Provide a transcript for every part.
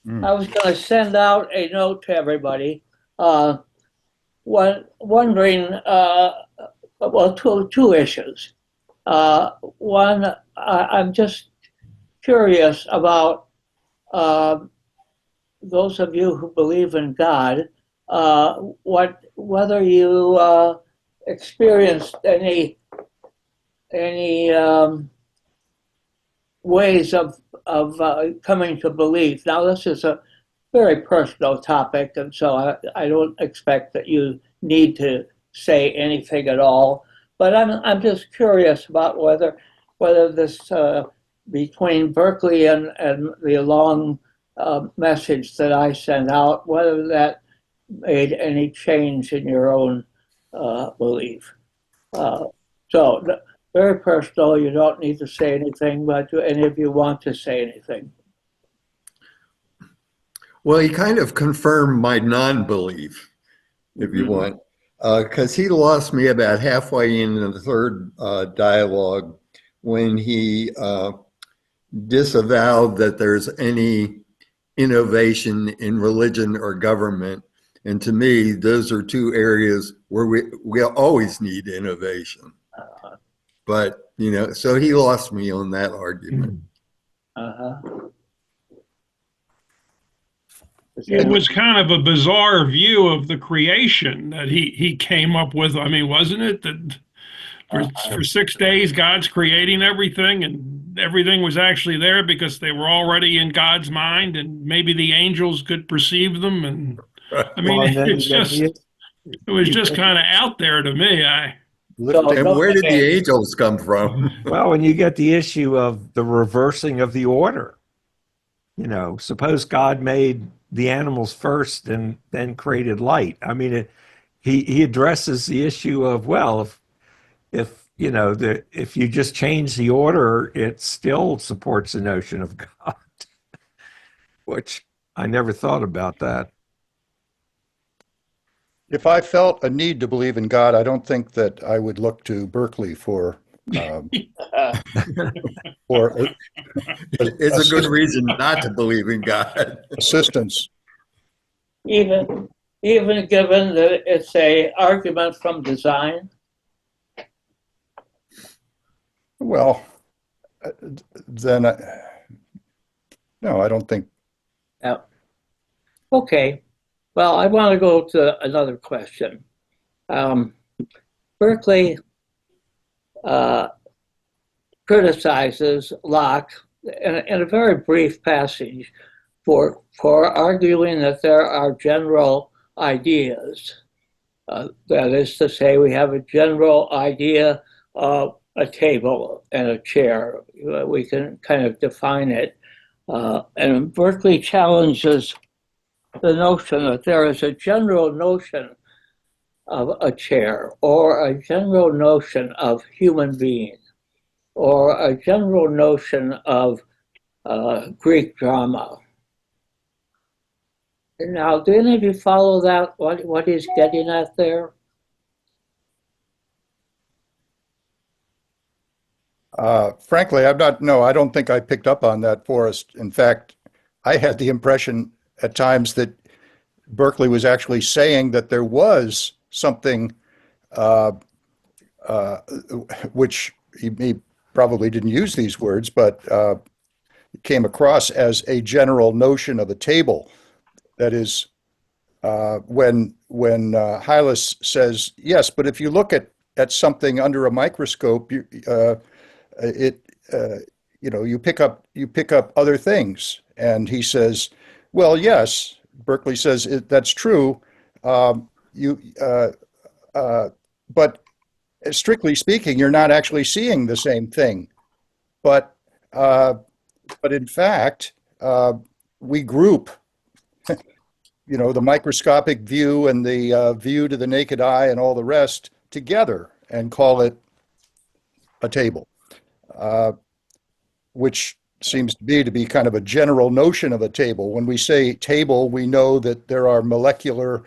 I Mm. was going to send out a note to everybody, uh, wondering, well, two issues. One, I'm just curious about uh, those of you who believe in God, whether you experienced any ways of coming to belief. Now, this is a very personal topic, and so I don't expect that you need to say anything at all. But I'm just curious about whether this between Berkeley and the long message that I sent out, whether that made any change in your own belief. Uh, so, very personal. You don't need to say anything, but do any of you want to say anything? Well, he kind of confirmed my non-belief, if you Mhm. want, because he lost me about halfway in the third dialogue when he disavowed that there's any innovation in religion or government. And to me, those are two areas where we always need innovation. Uh, But, so he lost me on that argument. uh-huh. Is It any, was kind of a bizarre view of the creation that he came up with. I mean, wasn't it that for 6 days God's creating everything and everything was actually there because they were already in God's mind and maybe the angels could perceive them and I mean Well, and then it's you get just it was you just get kind of out there to me. I so lifting. And no where did the change. angels come from? Well, and you get the issue of the reversing of the order. Suppose God made the animals first and then created light. I mean, he addresses the issue of, well, if if you just change the order, it still supports the notion of God, which I never thought about that. If I felt a need to believe in God, I don't think that I would look to Berkeley um, Uh, for It's a good assist, reason not to believe in God. assistance. even even given that it's a argument from design. Well, uh, then no, I don't think. Yeah. Okay. Well, I want to go to another question. Um, Berkeley uh, criticizes Locke in a very brief passage for arguing that there are general ideas. That is to say, we have a general idea of a table and a chair. We can kind of define it. And Berkeley challenges the notion that there is a general notion of a chair or a general notion of human being or a general notion of Greek drama. Now, do any of you follow that? What he's getting at there? Frankly, I'm not. No, I don't think I picked up on that, Forrest. In fact, I had the impression at times that Berkeley was actually saying that there was something uh, uh, which he probably didn't use these words, but came across as a general notion of a table. That is, when Hylas says yes, but if you look at something under a microscope, it you pick up other things, and he says, well, yes. Berkeley says that's true. You but strictly speaking, you're not actually seeing the same thing. But uh, but in fact, we group, the microscopic view and the view to the naked eye and all the rest together and call it a table, uh, which seems to be kind of a general notion of a table. When we say table, we know that there are molecular,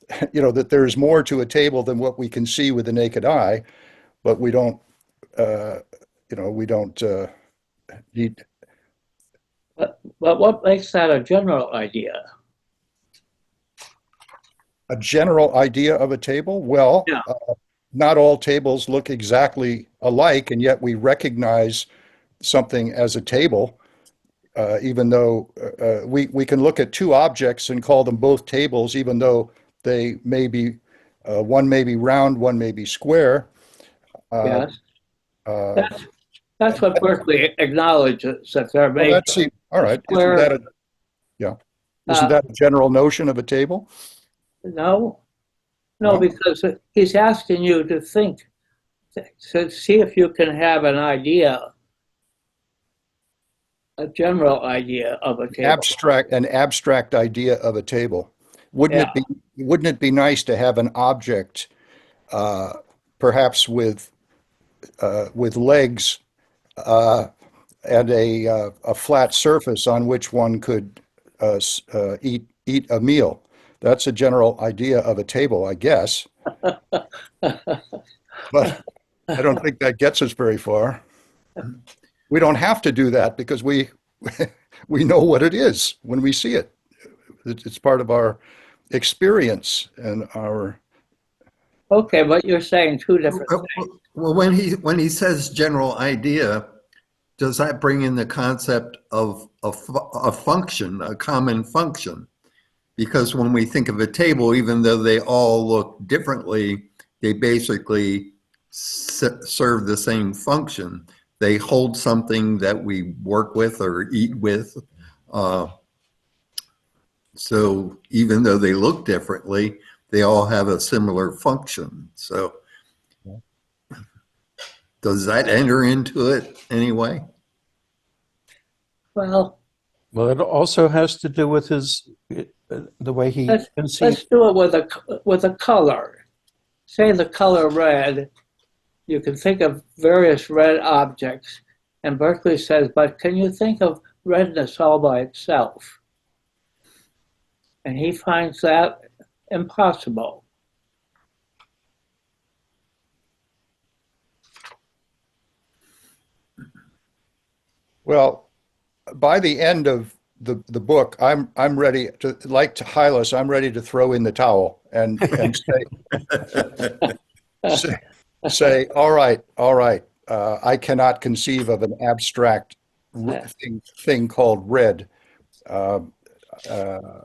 that there's more to a table than what we can see with the naked eye, but uh, we don't need. But what makes that a general idea? A general idea of a table? Well, Yeah. not all tables look exactly alike, and yet we recognize something as a table, even though we can look at two objects and call them both tables, even though they may be, one may be round, one may be square. Uh, Yes. uh, That's what Berkeley acknowledges, that there well, may be all a right. Isn't square. yeah? Isn't Uh, that a general notion of a table? no, no, No? because he's asking you to think, to see if you can have an idea, a general idea of a table. An abstract idea of a table. Wouldn't Yeah, it be, wouldn't it be nice to have an object, uh, perhaps with legs, uh, and a flat surface on which one could eat a meal? That's a general idea of a table, I guess, but I don't think that gets us very far. We don't have to do that because we we know what it is when we see it. It's part of our experience and our. okay, but you're saying two different Well, things. well, when he says general idea, does that bring in the concept of a function, a common function? Because when we think of a table, even though they all look differently, they basically serve the same function. They hold something that we work with or eat with. Uh, so even though they look differently, they all have a similar function. So does that enter into it anyway? Well, Well, it also has to do with the way he let's conceives. do it with a color. Say the color red. You can think of various red objects, and Berkeley says, but can you think of redness all by itself? And he finds that impossible. Well, by the end of the book, I'm ready to, like to Hylas, I'm ready to throw in the towel and say, say, all right, I cannot conceive of an abstract thing called red. Uh, uh,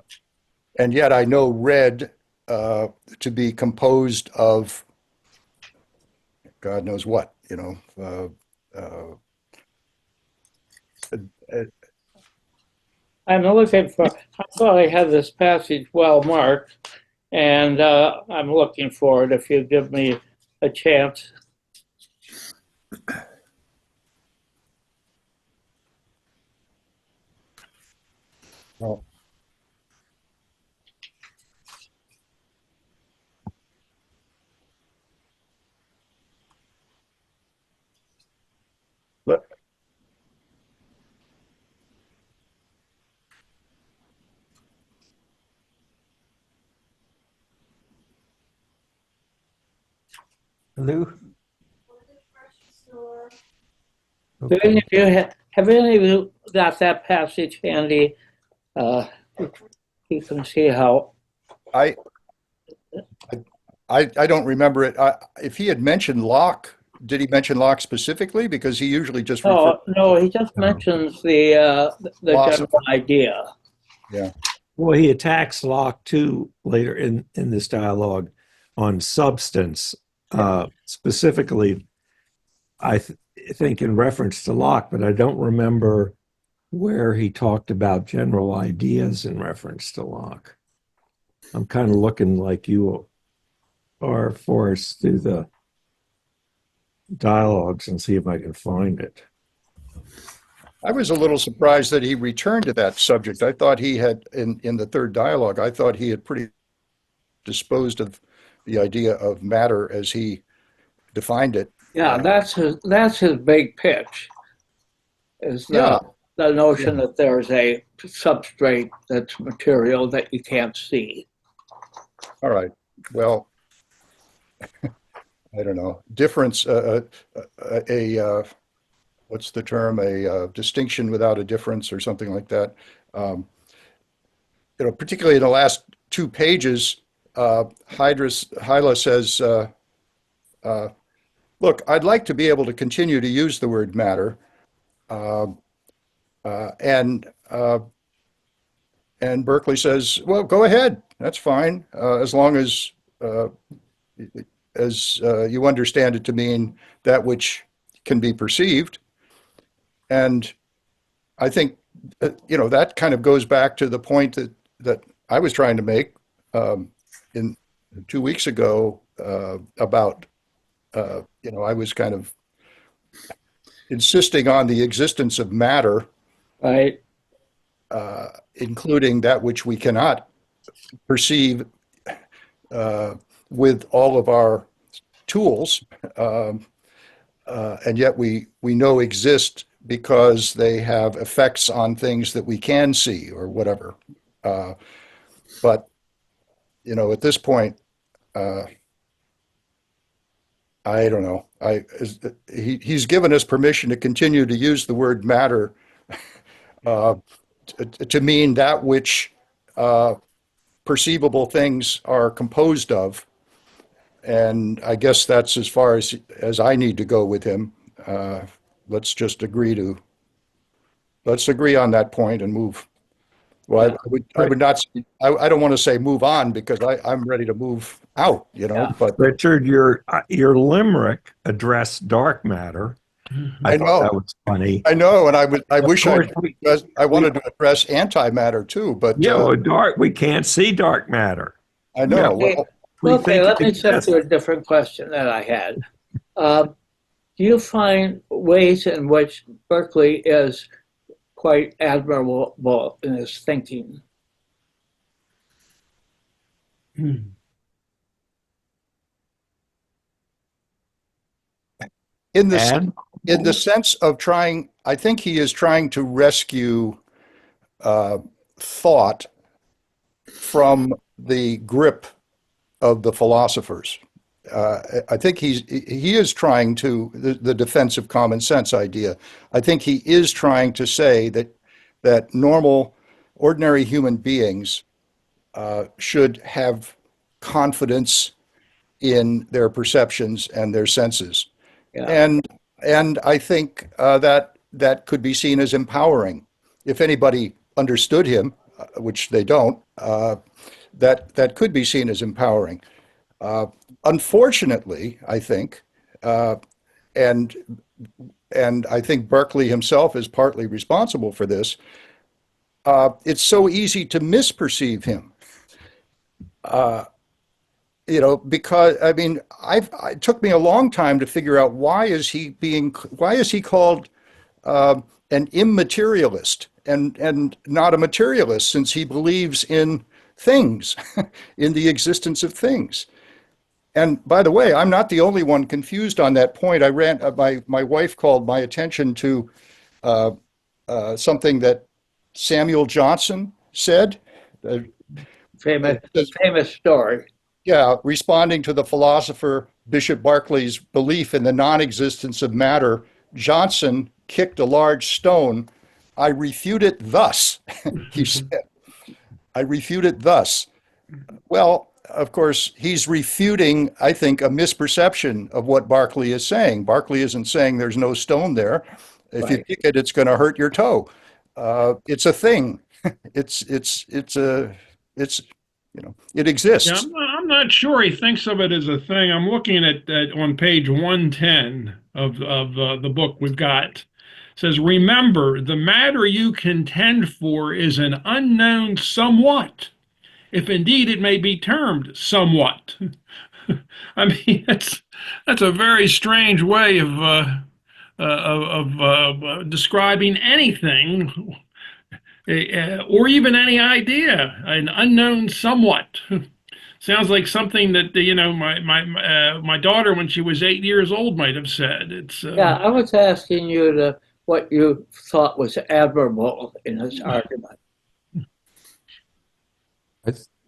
and yet I know red to be composed of God knows what, uh, I'm looking for, I thought I had this passage well marked, and I'm looking for it if you give me a chance. well, but Lou? Do any of you have any of you got that passage handy? Uh, you can see how. I, I don't remember it. If he had mentioned Locke, did he mention Locke specifically? Because he usually just referred Oh no, he just mentions the philosopher. general idea. Yeah. Well, he attacks Locke too later in this dialogue on substance, specifically, I think in reference to Locke, but I don't remember where he talked about general ideas in reference to Locke. I'm kind of looking like you are, Forrest, through the dialogues and see if I can find it. I was a little surprised that he returned to that subject. I thought he had, in the third dialogue, I thought he had pretty disposed of the idea of matter as he defined it. Yeah, that's his big pitch. Is Yeah. the notion that there's a substrate that's material that you can't see. All right. Well, I don't know. Difference, a what's the term, a distinction without a difference or something like that. Particularly in the last 2 pages, Hyla says, look, I'd like to be able to continue to use the word matter. Uh, uh, and uh, and Berkeley says, well, go ahead. That's fine, as long uh, as you understand it to mean that which can be perceived. And I think, that kind of goes back to the point that I was trying to make in 2 weeks ago about, I was kind of insisting on the existence of matter, Right. including that which we cannot perceive with all of our tools, and yet we know exist because they have effects on things that we can see or whatever. But at this point, I don't know. He's given us permission to continue to use the word matter to mean that which perceivable things are composed of. And I guess that's as far as I need to go with him. Let's just let's agree on that point and move. Well, I would not, I don't want to say move on because I'm ready to move out, Yeah. but Richard, your limerick addressed dark matter. I I thought know. that was funny. I know, and I wish course, I wanted to address antimatter too, but Yeah, well, we can't see dark matter. I know. Okay, Well, We okay, think let it me shift exists. to a different question that I had. Do you find ways in which Berkeley is quite admirable in his thinking? Hmm. in the And in the sense of trying, I think he is trying to rescue thought from the grip of the philosophers. I think he is trying to the defense of common sense idea. I think he is trying to say that normal, ordinary human beings should have confidence in their perceptions and their senses, Yeah, and I think that could be seen as empowering. If anybody understood him, which they don't, that could be seen as empowering. Uh, Unfortunately, I think, and and I think Berkeley himself is partly responsible for this. It's so easy to misperceive him. Uh, because I mean, it took me a long time to figure out why is he called an immaterialist and not a materialist, since he believes in things, in the existence of things. And by the way, I'm not the only one confused on that point. My wife called my attention to uh, something that Samuel Johnson said. Uh, famous, famous story. yeah, responding to the philosopher Bishop Berkeley's belief in the non-existence of matter, Johnson kicked a large stone. I refute it thus, he said. I refute it thus. Well, of course, he's refuting, I think, a misperception of what Berkeley is saying. Berkeley isn't saying there's no stone there. If you Right. kick it, it's going to hurt your toe. It's a thing. It's it Yeah, exists. I'm not sure he thinks of it as a thing. I'm looking at on page 110 of the book we've got. It says, remember, the matter you contend for is an unknown somewhat, if indeed it may be termed somewhat. I mean, that's a very strange way of describing anything, or even any idea. An unknown somewhat sounds like something that my daughter, when she was 8 years old, might have said. It's Yeah, I was asking you what you thought was admirable in his argument.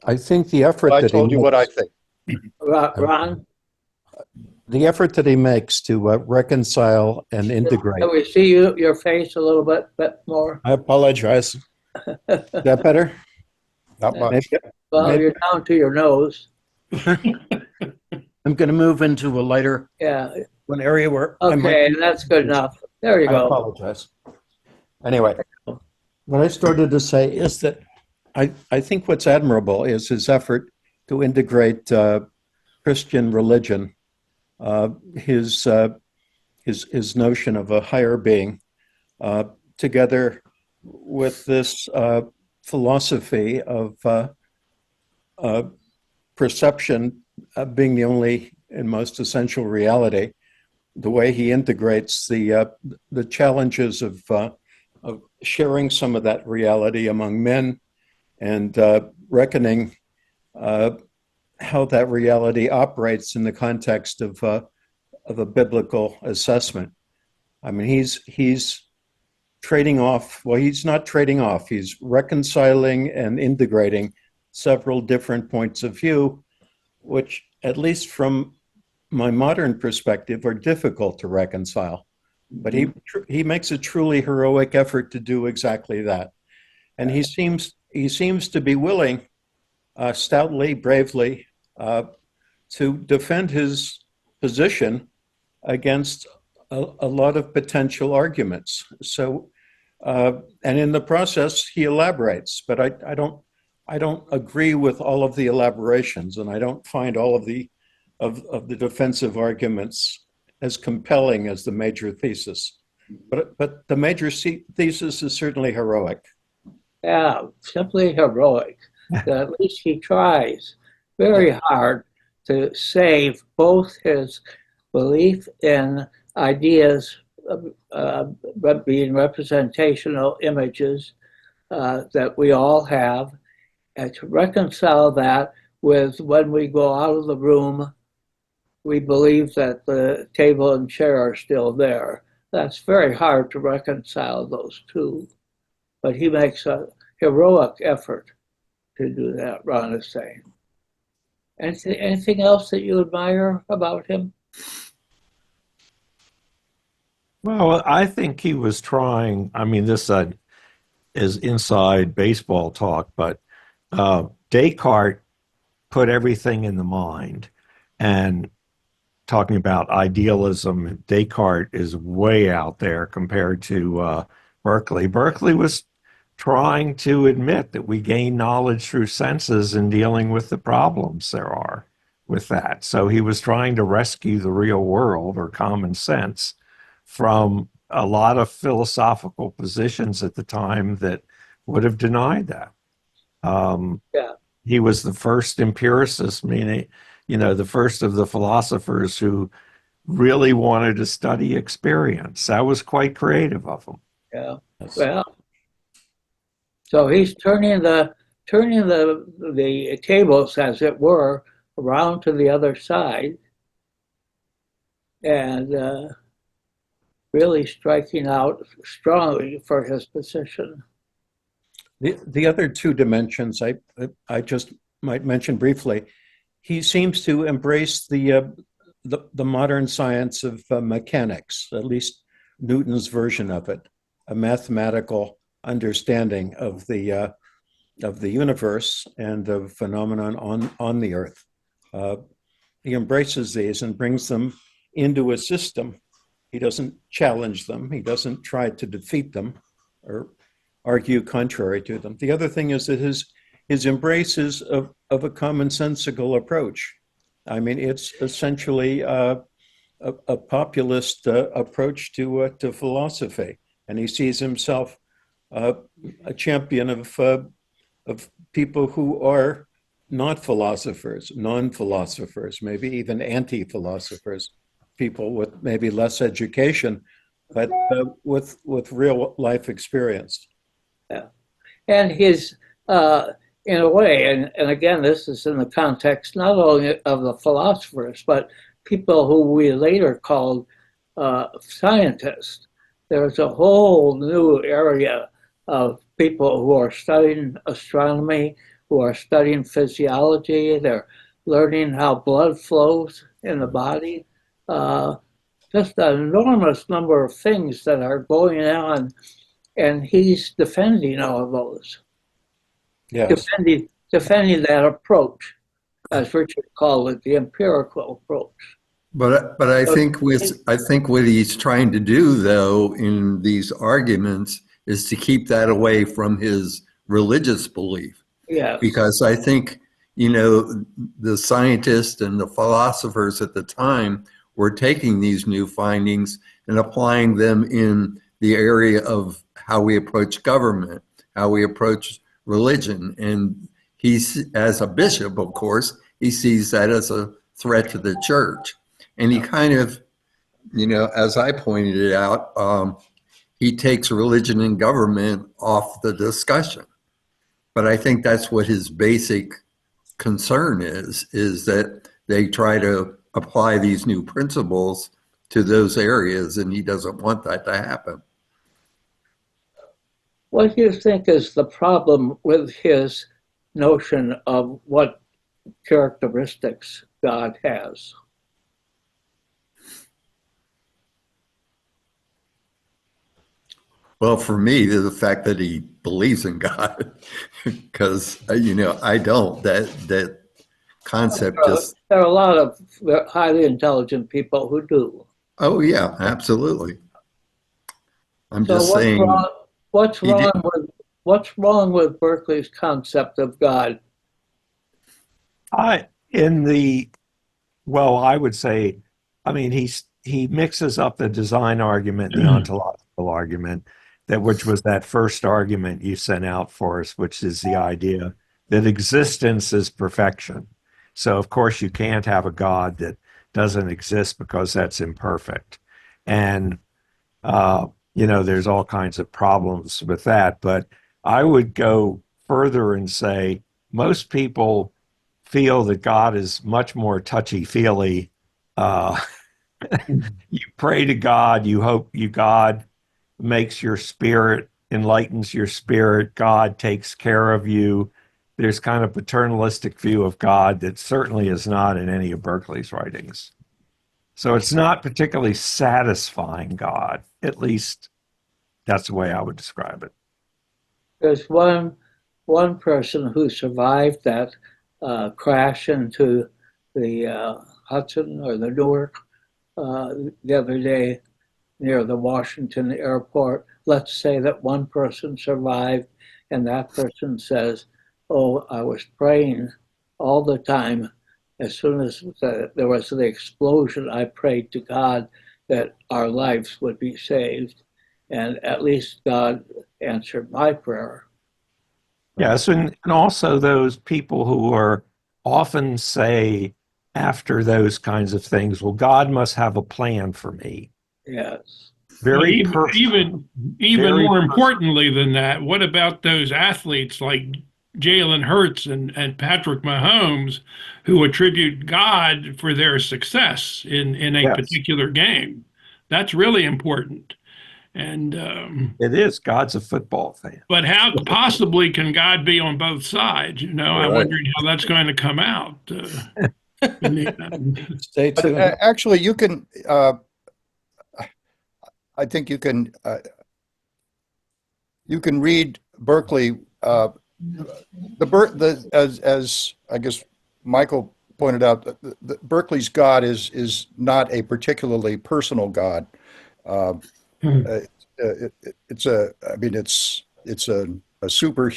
I think the effort I that he told you what I makes, think. Ron? the effort that he makes to reconcile and integrate. Can we see your face a little bit more? I apologize. Is that better? Not much. Well, Maybe- you're down to your nose. I'm going to move into a lighter Yeah. one area where I might Okay, be- that's good enough. There you I go. apologize. Anyway, what I started to say is that I think what's admirable is his effort to integrate Christian religion, his notion of a higher being, together with this philosophy of perception being the only and most essential reality. The way he integrates the challenges of sharing some of that reality among men and reckoning how that reality operates in the context of a biblical assessment. I mean, he's trading off. Well, he's not trading off. He's reconciling and integrating several different points of view, which, at least from my modern perspective, are difficult to reconcile. But he makes a truly heroic effort to do exactly that, and he seems to be willing, stoutly, bravely, to defend his position against a lot of potential arguments. So, and in the process, he elaborates. But I don't agree with all of the elaborations, and I don't find all of the defensive arguments as compelling as the major thesis. But the major thesis is certainly heroic. Yeah, simply heroic. At least he tries very hard to save both his belief in ideas being representational images that we all have, and to reconcile that with when we go out of the room, we believe that the table and chair are still there. That's very hard to reconcile those two. But he makes a heroic effort to do that, Ron is saying. Anything else that you admire about him? Well, I think he was trying. I mean, this is inside baseball talk, but Descartes put everything in the mind. And talking about idealism, Descartes is way out there compared to Berkeley. Berkeley was trying to admit that we gain knowledge through senses in dealing with the problems there are with that. So he was trying to rescue the real world or common sense from a lot of philosophical positions at the time that would have denied that. Yeah. He was the first empiricist, meaning, the first of the philosophers who really wanted to study experience. That was quite creative of him. Yeah. Well, so he's turning the tables, as it were, around to the other side, and really striking out strongly for his position. The other two dimensions I just might mention briefly. He seems to embrace the modern science of mechanics, at least Newton's version of it, a mathematical understanding of the universe and of phenomenon on the earth. He embraces these and brings them into a system. He doesn't challenge them. He doesn't try to defeat them or argue contrary to them. The other thing is that his embrace is of a commonsensical approach. I mean, it's essentially a populist approach to philosophy, and he sees himself a champion of people who are not philosophers, non-philosophers, maybe even anti-philosophers, people with maybe less education, but with real life experience. Yeah, and his in a way, and again, this is in the context not only of the philosophers, but people who we later called scientists. There's a whole new area of people who are studying astronomy, who are studying physiology. They're learning how blood flows in the body. uh, just an enormous number of things that are going on, and he's defending all of those, Yes. defending that approach, as Richard called it, the empirical approach. But I think what he's trying to do, though, in these arguments is to keep that away from his religious belief. Yeah, Because I think, the scientists and the philosophers at the time were taking these new findings and applying them in the area of how we approach government, how we approach religion. And he's, as a bishop, of course, he sees that as a threat to the church. And he kind of, as I pointed it out, he takes religion and government off the discussion. But I think that's what his basic concern is that they try to apply these new principles to those areas, and he doesn't want that to happen. what do you think is the problem with his notion of what characteristics God has? Well, for me, the fact that he believes in God, because I don't. That concept just. There are a lot of highly intelligent people who do. Oh yeah, absolutely. I'm So just saying. What's wrong with Berkeley's concept of God? I would say, I mean, he mixes up the design argument and the ontological argument, which was that first argument you sent out for us, which is the idea that existence is perfection. So of course you can't have a God that doesn't exist because that's imperfect. And there's all kinds of problems with that. But I would go further and say most people feel that God is much more touchy-feely. You pray to God, you hope God makes your spirit, enlightens your spirit, God takes care of you. There's kind of paternalistic view of God that certainly is not in any of Berkeley's writings. So it's not particularly satisfying God. At least that's the way I would describe it. There's one person who survived that crash into the Hudson or the Newark the other day near the Washington airport. Let's say that one person survived, and that person says, "Oh, I was praying all the time. As soon as there was the explosion, I prayed to God that our lives would be saved. And at least God answered my prayer." Yes, and also those people who are often say after those kinds of things, well, God must have a plan for me. Yes. Very Well, personal. even Very more personal. importantly than that, what about those athletes like Jalen Hurts and Patrick Mahomes who attribute God for their success in a Yes, particular game? That's really important. And it is. God's a football fan. but how possibly can God be on both sides? I'm Right. wondering how that's going to come out. In the end. Stay But tuned. actually, you can. I think you can read Berkeley. As I guess Michael pointed out, Berkeley's God is not a particularly personal God. It's a super.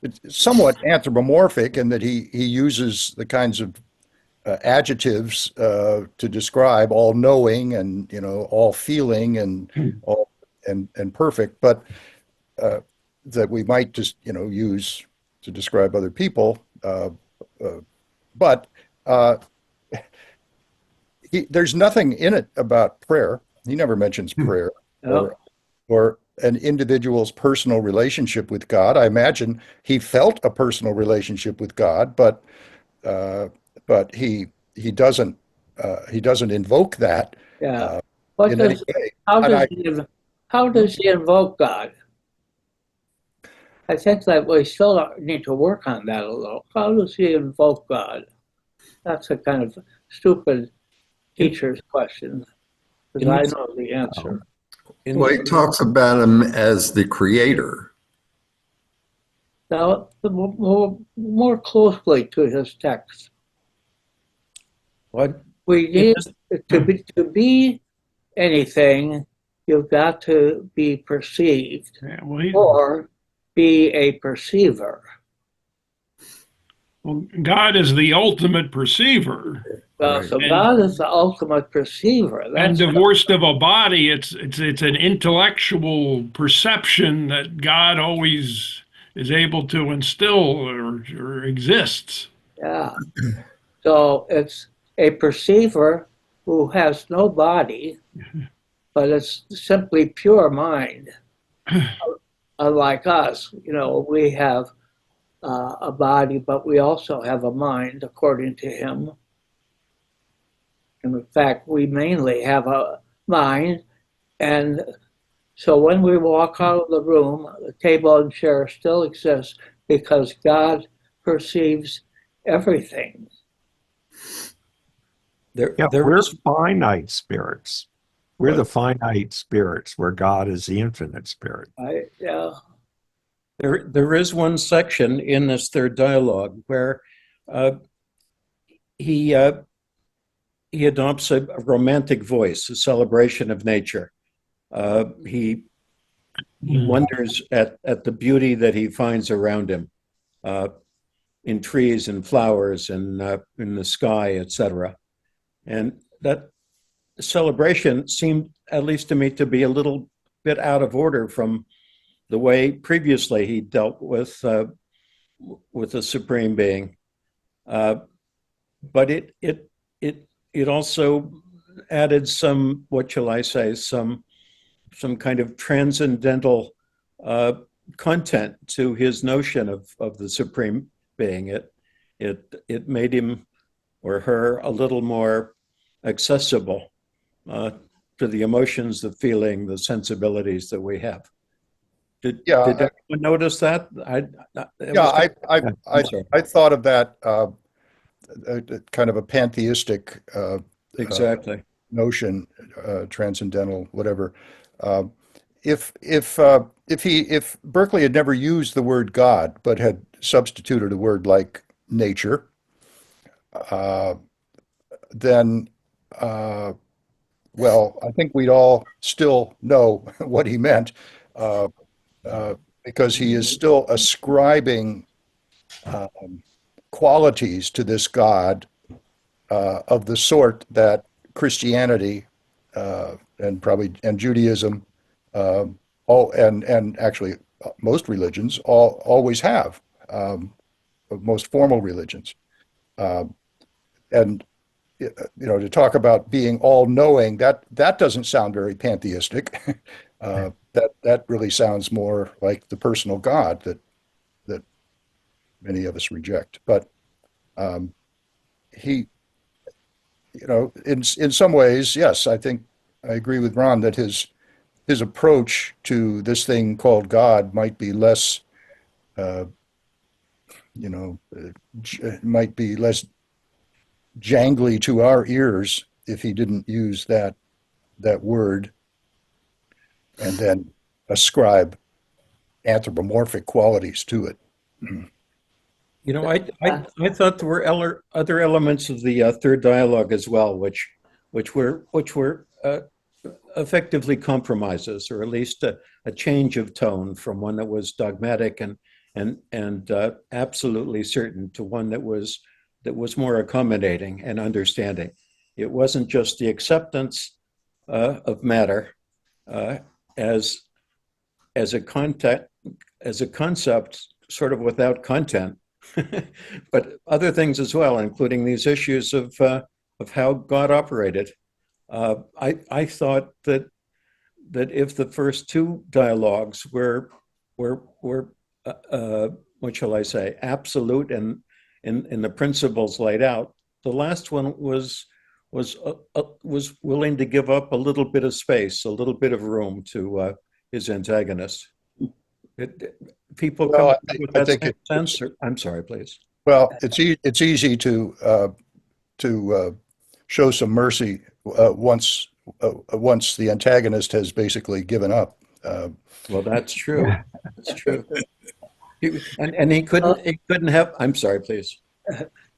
It's somewhat anthropomorphic in that he uses the kinds of adjectives to describe all knowing and all feeling and all and perfect, but that we might just use to describe other people. But there's nothing in it about prayer. He never mentions prayer or an individual's personal relationship with God. I imagine he felt a personal relationship with God, but he doesn't invoke that Yeah. in any way. How And how does he invoke God? I think that we still need to work on that a little. How does he invoke God? That's a kind of stupid teacher's question because In I this- know the answer. in Well, this- he talks about him as the creator. Now, more closely to his text. what We in need this- to be anything, you've got to be perceived Yeah, well, he, or be a perceiver. well, God is the ultimate perceiver. Right. So And- God is the ultimate perceiver. And That's divorced of a body, it's an intellectual perception that God always is able to instill or exists. yeah. So it's a perceiver who has no body, but it's simply pure mind. Unlike us, we have a body, but we also have a mind, according to him. And in fact, we mainly have a mind. And so when we walk out of the room, the table and chair still exists because God perceives everything. Yeah, there we're is finite spirits. We're Right. the finite spirits where God is the infinite spirit. Right? Yeah. there is one section in this third dialogue where uh, he adopts a romantic voice, a celebration of nature. He wonders at the beauty that he finds around him, in trees and flowers and in the sky, etc. And that celebration seemed, at least to me, to be a little bit out of order from the way previously he dealt with the supreme being. But it also added some, what shall I say, some kind of transcendental content to his notion of the supreme being. It made him or her a little more accessible to the emotions, the feeling, the sensibilities that we have. Did anyone notice that? I'm sorry. I thought of that kind of a pantheistic Exactly. notion, transcendental, whatever. If Berkeley had never used the word God, but had substituted a word like nature, then well, I think we'd all still know what he meant, because he is still ascribing qualities to this God of the sort that Christianity and Judaism, all and actually most religions always have, most formal religions, and to talk about being all knowing, that doesn't sound very pantheistic. That really sounds more like the personal God that many of us reject. But he, in some ways, yes, I think I agree with Ron that his approach to this thing called God might be less, might be less jangly to our ears if he didn't use that word and then ascribe anthropomorphic qualities to it. I thought there were other elements of the third dialogue as well, which were effectively compromises, or at least a change of tone from one that was dogmatic and absolutely certain to one that was more accommodating and understanding. It wasn't just the acceptance of matter as a concept, sort of without content, but other things as well, including these issues of how God operated. I thought that if the first two dialogues were what shall I say, absolute and in the principles laid out, the last one was willing to give up a little bit of space, a little bit of room to his antagonist. People come up with that same sense. I'm sorry, please. Well, it's easy to show some mercy once the antagonist has basically given up. Well, that's true. That's true. And he Uh, couldn't have. I'm sorry, please.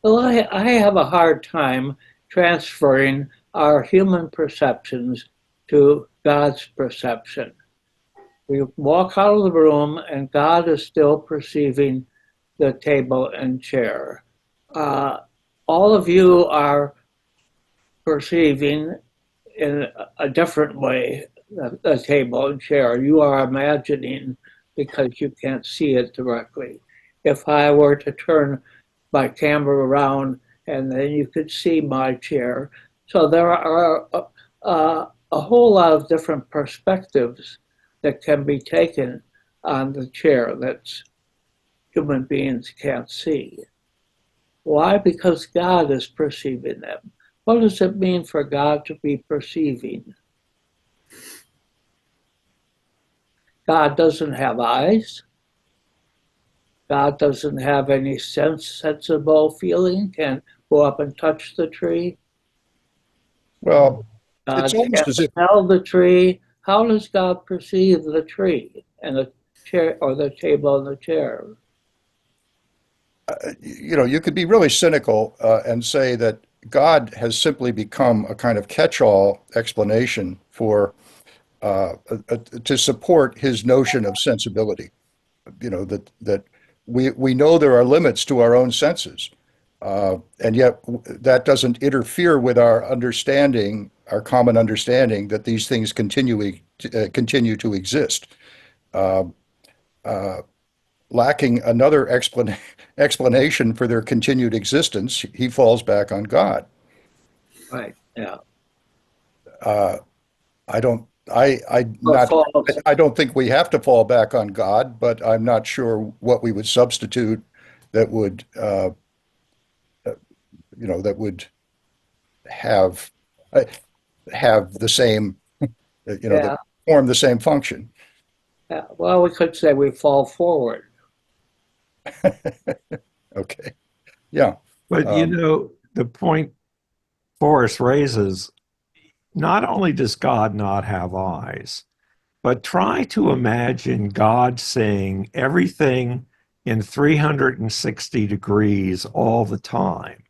well, I have a hard time transferring our human perceptions to God's perception. We walk out of the room and God is still perceiving the table and chair. All of you are perceiving in a different way the table and chair. You are imagining because you can't see it directly. If I were to turn my camera around and then you could see my chair. So there are a whole lot of different perspectives that can be taken on the chair that human beings can't see. Why? Because God is perceiving them. What does it mean for God to be perceiving? God doesn't have eyes. God doesn't have any sensible feeling, can't go up and touch the tree. Well, God it's almost can't as if, smell the tree. How does God perceive the tree and the chair or the table and the chair? you could be really cynical and say that God has simply become a kind of catch-all explanation for to support his notion of sensibility. That we know there are limits to our own senses, and yet that doesn't interfere with our understanding, our common understanding that these things continue to exist. Uh, Lacking another explanation for their continued existence, he falls back on God. Right. Yeah. Uh, I don't. I Or not. false. I don't think we have to fall back on God, but I'm not sure what we would substitute that would, that would have uh, have the same, that Yeah. form the same function. Yeah. Well, we could say we fall forward. Okay. Yeah. But Um, the point Forrest raises, not only does God not have eyes, but try to imagine God seeing everything in 360 degrees all the time.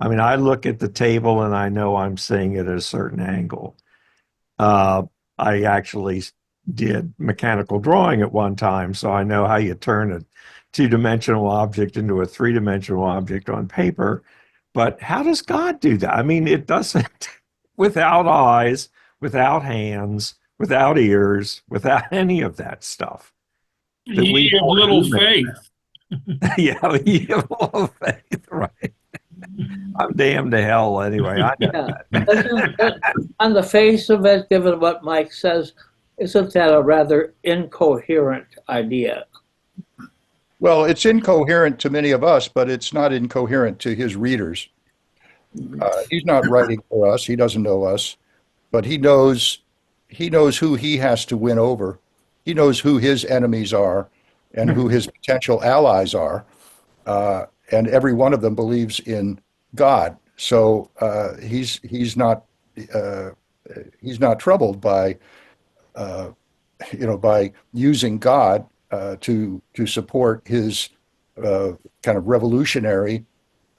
I mean, I look at the table and I know I'm seeing it at a certain angle. Uh, I actually did mechanical drawing at one time, so I know how you turn a two-dimensional object into a three-dimensional object on paper. But how does God do that? I mean, it doesn't, without eyes, without hands, without ears, without any of that stuff that we Ye of call little human. faith. Yeah, you have all faith, right? I'm damned to hell anyway. I know Yeah. that. On the face of it, given what Mike says, isn't that a rather incoherent idea? well, it's incoherent to many of us, but it's not incoherent to his readers. He's not writing for us. He doesn't know us, but he knows who he has to win over. He knows who his enemies are and who his potential allies are, and every one of them believes in God. So uh, he's not troubled by by using God to support his kind of revolutionary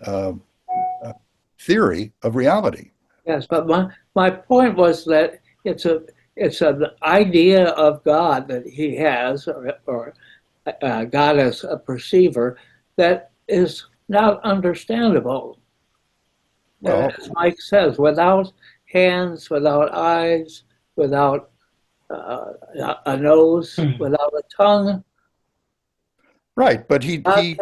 uh, theory of reality. Yes, but my point was that it's an idea of God that he has, or God as a perceiver, that is not understandable. Well, As Mike says, without hands, without eyes, without a nose, without a tongue, right, but God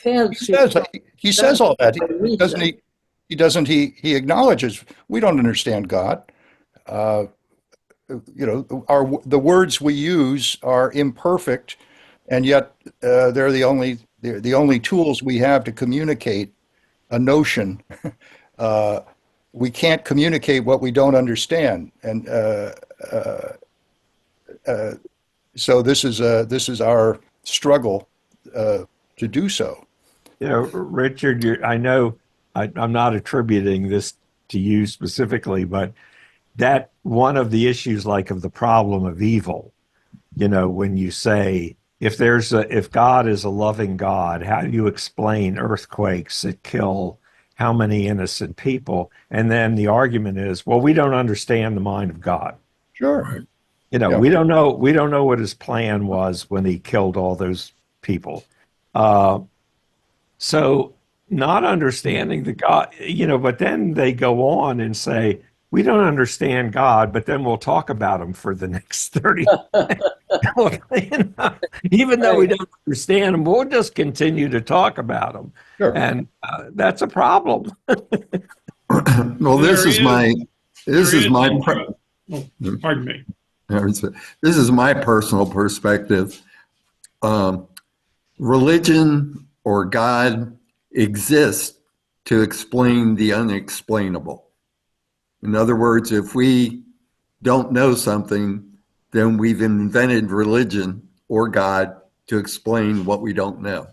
can't he see says he says all that. Doesn't reason. he? He acknowledges we don't understand God. Uh, the words we use are imperfect, and yet they're the only tools we have to communicate a notion. Uh, we can't communicate what we don't understand, and uh, uh, so this is our struggle to do so. Richard, I know I'm not attributing this to you specifically, but that one of the issues, like of the problem of evil, when you say, if God is a loving God, how do you explain earthquakes that kill how many innocent people? And then the argument is, well, we don't understand the mind of God. Sure. Yeah. We don't know what his plan was when he killed all those people. So not understanding the God, but then they go on and say, we don't understand God, but then we'll talk about him for the next 30. Even though we Right. don't understand him, we'll just continue to talk about him. Sure. And that's a problem. Well, this There is my there is, oh, pardon me. this is my personal perspective. Um, Religion or God exists to explain the unexplainable. In other words, if we don't know something, then we've invented religion or God to explain what we don't know.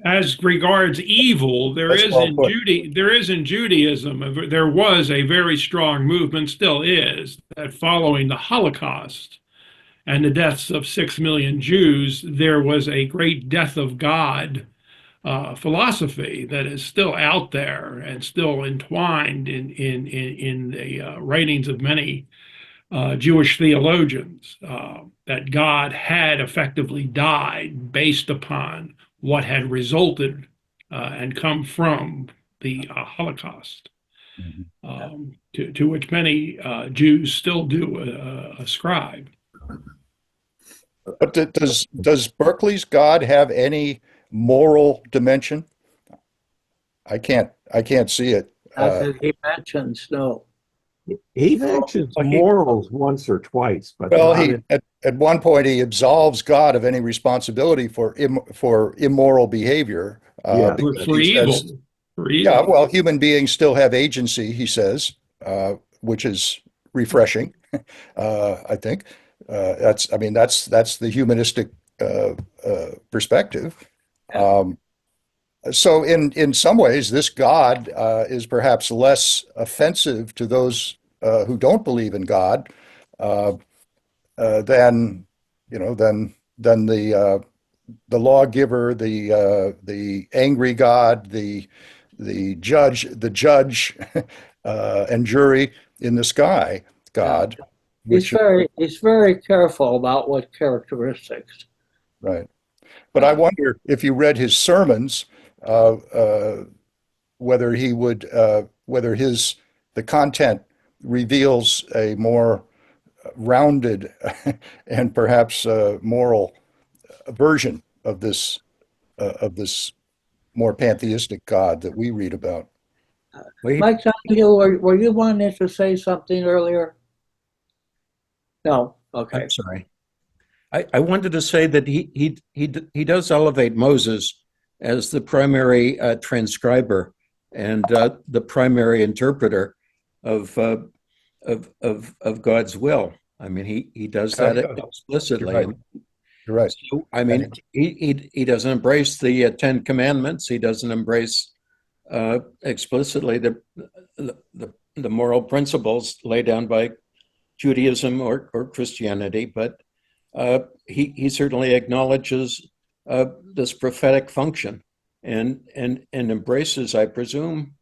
As regards evil, That's well put. There is in Judaism, there was a very strong movement, still is, that following the Holocaust and the deaths of 6 million Jews, there was a great death of God philosophy that is still out there and still entwined in the writings of many Jewish theologians, that God had effectively died based upon what had resulted and come from the Holocaust, to which many Jews still do ascribe. But does Berkeley's God have any moral dimension? I can't see it. As he mentions, no. He mentions Well, morals once or twice, but well, not he in. at one point he absolves God of any responsibility for immoral behavior, Yeah. because For he evil. says, For yeah, evil. well, human beings still have agency, he says, which is refreshing, I think. That's the humanistic perspective. Um, so in some ways, this God is perhaps less offensive to those who don't believe in God uh, than the lawgiver, the angry God, the judge and jury in the sky Yeah. God, which He's very careful about what characteristics. right. But I wonder if you read his sermons, uh, uh, whether the content reveals a more rounded and perhaps moral version of this more pantheistic God that we read about. We, Mike, were you wanting to say something earlier? No. Okay. I'm sorry. I wanted to say that he does elevate Moses as the primary transcriber and the primary interpreter of God's will. I mean, he does that You're explicitly. right. You're right. So, I mean, he doesn't embrace the Ten Commandments. He doesn't embrace explicitly the moral principles laid down by Judaism or Christianity, but he certainly acknowledges this prophetic function and embraces, I presume,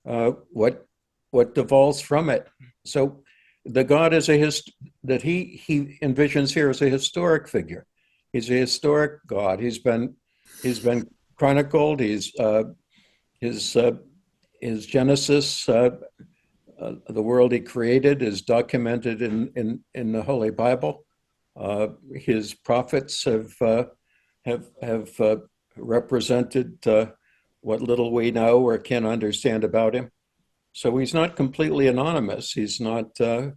what devolves from it. So the God is that he envisions here as a historic figure. He's a historic God. He's been chronicled. His Genesis, the world he created, is documented in the Holy Bible. His prophets have represented what little we know or can understand about him. So he's not completely anonymous. He's not an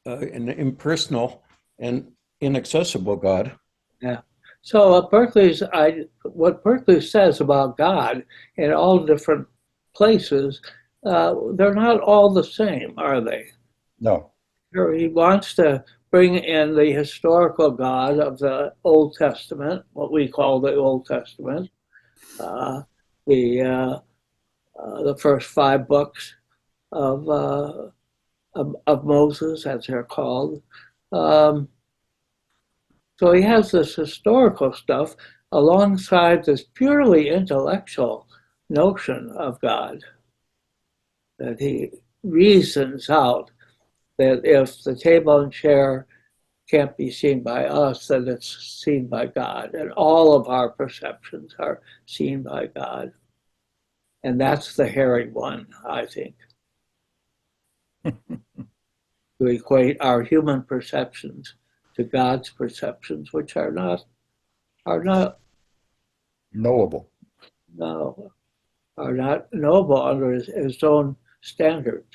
impersonal and inaccessible God. Yeah. So what Berkeley says about God in all different places, they're not all the same, are they? No. He wants to bring in the historical God of the Old Testament, what we call the Old Testament, the the first 5 books of of Moses, as they're called. Um, so he has this historical stuff alongside this purely intellectual notion of God that he reasons out that if the table and chair can't be seen by us, then it's seen by God. And all of our perceptions are seen by God. And that's the hairy one, I think. To equate our human perceptions to God's perceptions, which are not Knowable. no are not knowable under his own standards.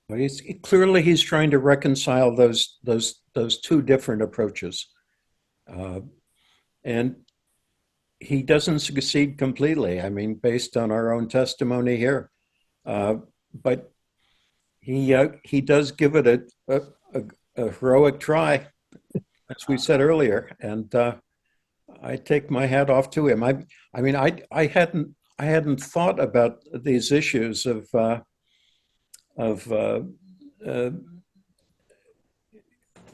But clearly he's trying to reconcile those two different approaches, and he doesn't succeed completely. I mean, based on our own testimony here, but he does give it a heroic try, as we said earlier, and I take my hat off to him. I mean, I hadn't thought about these issues of uh,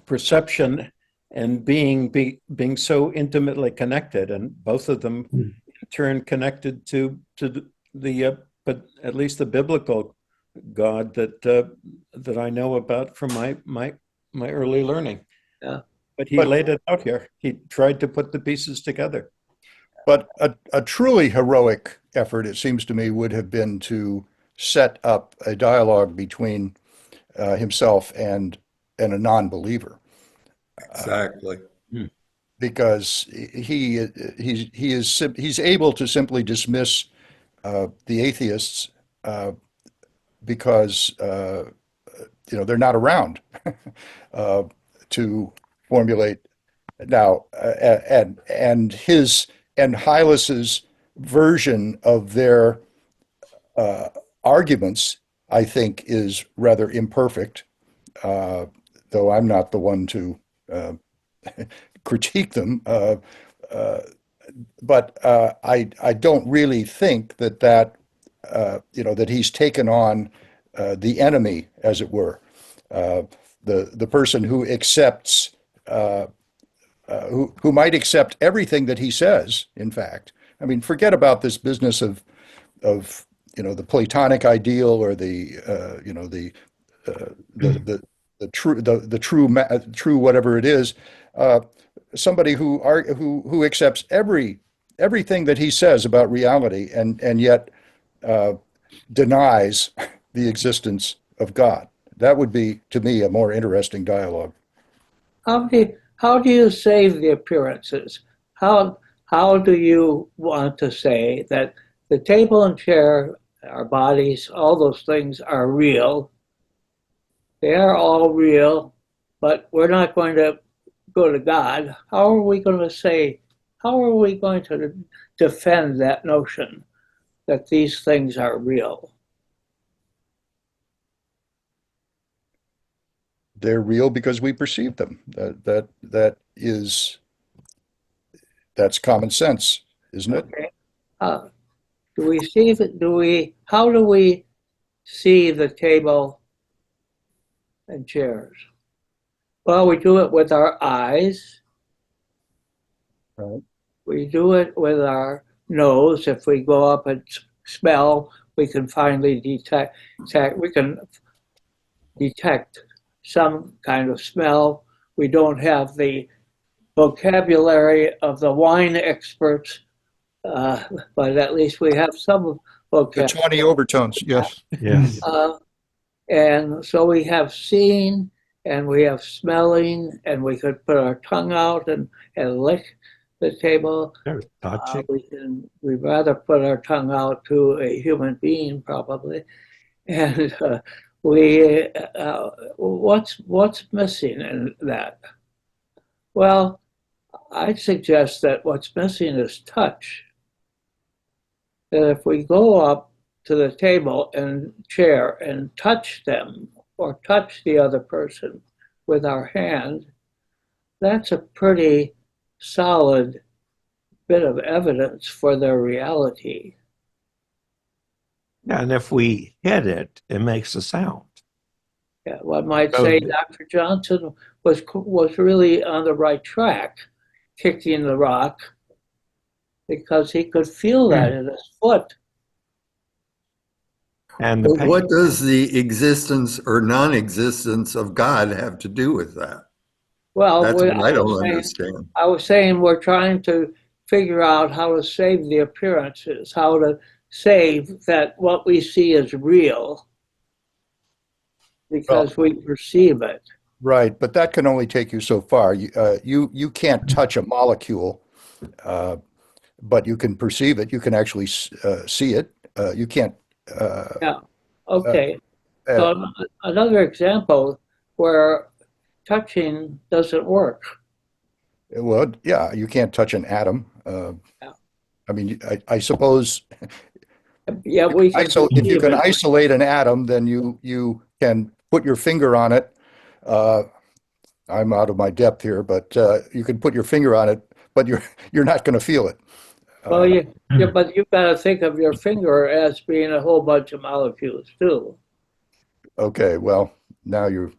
perception and being so intimately connected, and both of them in turn connected to the but at least the biblical God that I know about from my early learning. Yeah. But he But- laid it out here. He tried to put the pieces together. But a truly heroic effort, it seems to me, would have been to set up a dialogue between himself and a non-believer, Exactly. because he's able to simply dismiss the atheists because they're not around to formulate now, and Hylas's version of their arguments, I think, is rather imperfect, though I'm not the one to critique them. But I don't really think that he's taken on the enemy, as it were, the person who accepts. Who might accept everything that he says, in fact. I mean, forget about this business of the Platonic ideal, or the true whatever it is. Somebody who accepts everything that he says about reality, and yet denies the existence of God. That would be, to me, a more interesting dialogue. How do you save the appearances? How do you want to say that the table and chair, our bodies, all those things are real? They are all real, but we're not going to go to God. How are we going to defend that notion that these things are real? They're real because we perceive them. That's common sense, isn't it? Okay. Do we see that? How do we see the table and chairs? Well, we do it with our eyes. Right. We do it with our nose. If we go up and smell, we can finally detect. We can detect some kind of smell. We don't have the vocabulary of the wine experts, but at least we have some The vocabulary. tawny overtones, yes. Yes. And so we have seeing, and we have smelling, and we could put our tongue out and lick the table. Touching. We'd rather put our tongue out to a human being, probably. And what's missing in that? Well, I'd suggest that what's missing is touch. That if we go up to the table and chair and touch them, or touch the other person with our hand, that's a pretty solid bit of evidence for their reality. Yeah, and if we hit it, it makes a sound. Yeah, one might So say Dr. Johnson was really on the right track, kicking the rock, because he could feel that in his foot. and the But what pain. does the existence or non-existence of God have to do with that? Well, That's what I don't understand. I was saying we're trying to figure out how to save the appearances, how to save that what we see is real Well, because we perceive it. right, but that can only take you so far. You can't touch a molecule, uh, but you can perceive it. You can actually see it. You can't. Uh, Yeah. uh, Okay. uh, So another example where touching doesn't work. well, yeah, you can't touch an atom. Yeah. I mean, I suppose Yeah, we can if you perceive can it. isolate an atom, then you can put your finger on it. Uh, I'm out of my depth here, but you can put your finger on it, but you're not going to feel it. Well, Uh, but you've got to think of your finger as being a whole bunch of molecules too. okay, well, now you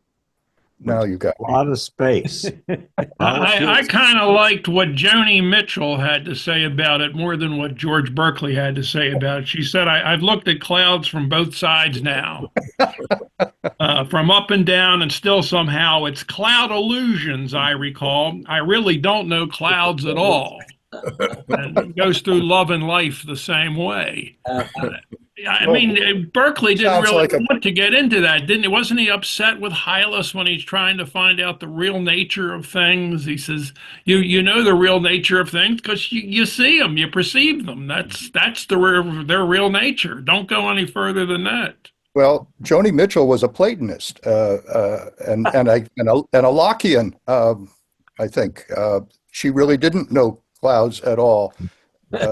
now Which you got a me. lot of space. I Molecules. kind of liked what Joni Mitchell had to say about it more than what George Berkeley had to say about it. She said, I've looked at clouds from both sides now, from up and down, and still somehow it's cloud illusions, I recall. I really don't know clouds at all. And it goes through love and life the same way. Uh, I Well, mean, Berkeley didn't sounds really like a want to get into that, didn't he? Wasn't he upset with Hylas when he's trying to find out the real nature of things? He says, "You know the real nature of things because you see them, you perceive them. That's their real nature. Don't go any further than that." well, Joni Mitchell was a Platonist and a Lockean. I think she really didn't know clouds at all.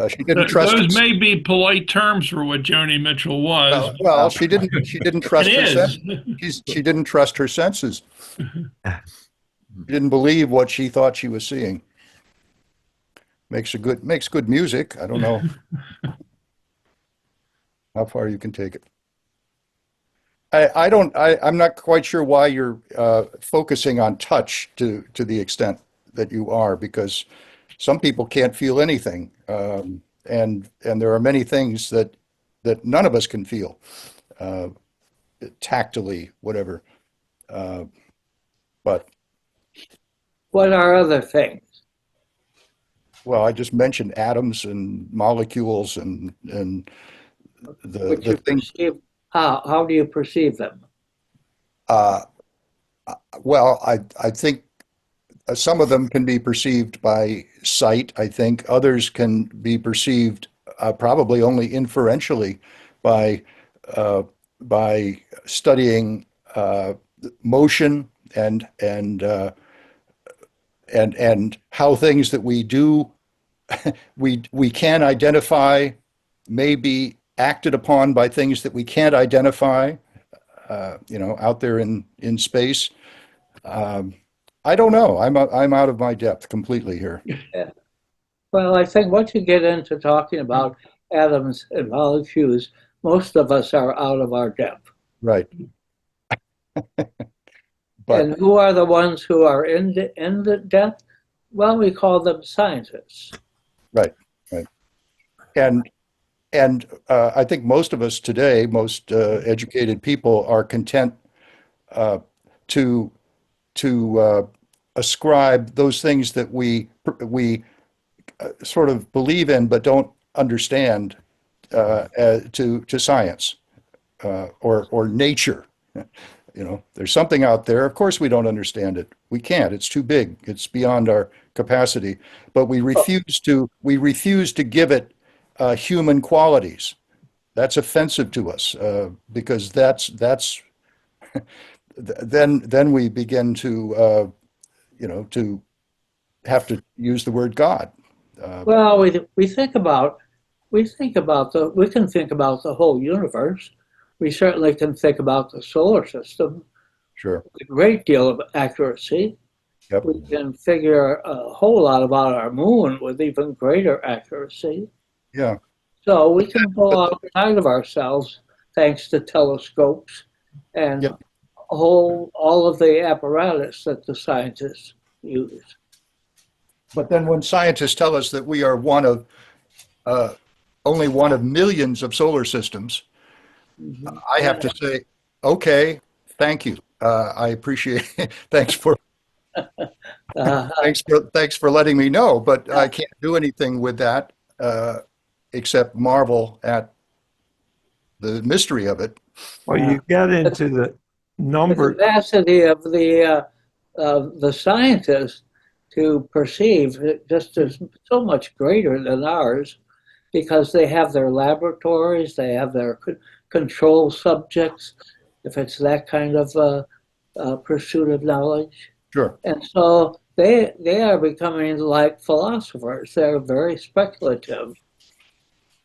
She didn't trust her. Those may be polite terms for what Joni Mitchell was. Well, she didn't And trust her is. sense. She didn't trust her senses. She didn't believe what she thought she was seeing. Makes good music. I don't know how far you can take it. I'm not quite sure why you're focusing on touch to the extent that you are, because some people can't feel anything, and there are many things that none of us can feel, uh, tactily, whatever. Uh, but what are other things? well, I just mentioned atoms and molecules and Which the you things. perceive. How do you perceive them? Uh, well, I think some of them can be perceived by sight. I think others can be perceived probably only inferentially by uh, by studying motion and how things that we do we can identify may be acted upon by things that we can't identify. Out there in space. Um, I don't know. I'm out of my depth completely here. Yeah. Well, I think once you get into talking about atoms and molecules, most of us are out of our depth. Right. But And who are the ones who are in the depth? Well, we call them scientists. right, right. And I think most of us today, most educated people, are content uh, to ascribe those things that we sort of believe in but don't understand to science or nature. There's something out there. Of course, we don't understand it. We can't. It's too big. It's beyond our capacity. But we refuse to give it human qualities. That's offensive to us because that's then we begin to have to use the word God. Well, we can think about the whole universe. We certainly can think about the solar system Sure. with a great deal of accuracy. Yep. we can figure a whole lot about our moon with even greater accuracy. Yeah. So we can go outside of ourselves thanks to telescopes and Yep. all of the apparatus that the scientists use. But then when scientists tell us that we are uh, only one of millions of solar systems, Mhm. I have to say, okay, thank you. I appreciate it. Uh, Thanks for letting me know, but I can't do anything with that except marvel at the mystery of it. Well, you get into the the number. capacity of the scientists to perceive it just is so much greater than ours because they have their laboratories, they have their control subjects, if it's that kind of pursuit of knowledge. Sure. And so they are becoming like philosophers. They're very speculative.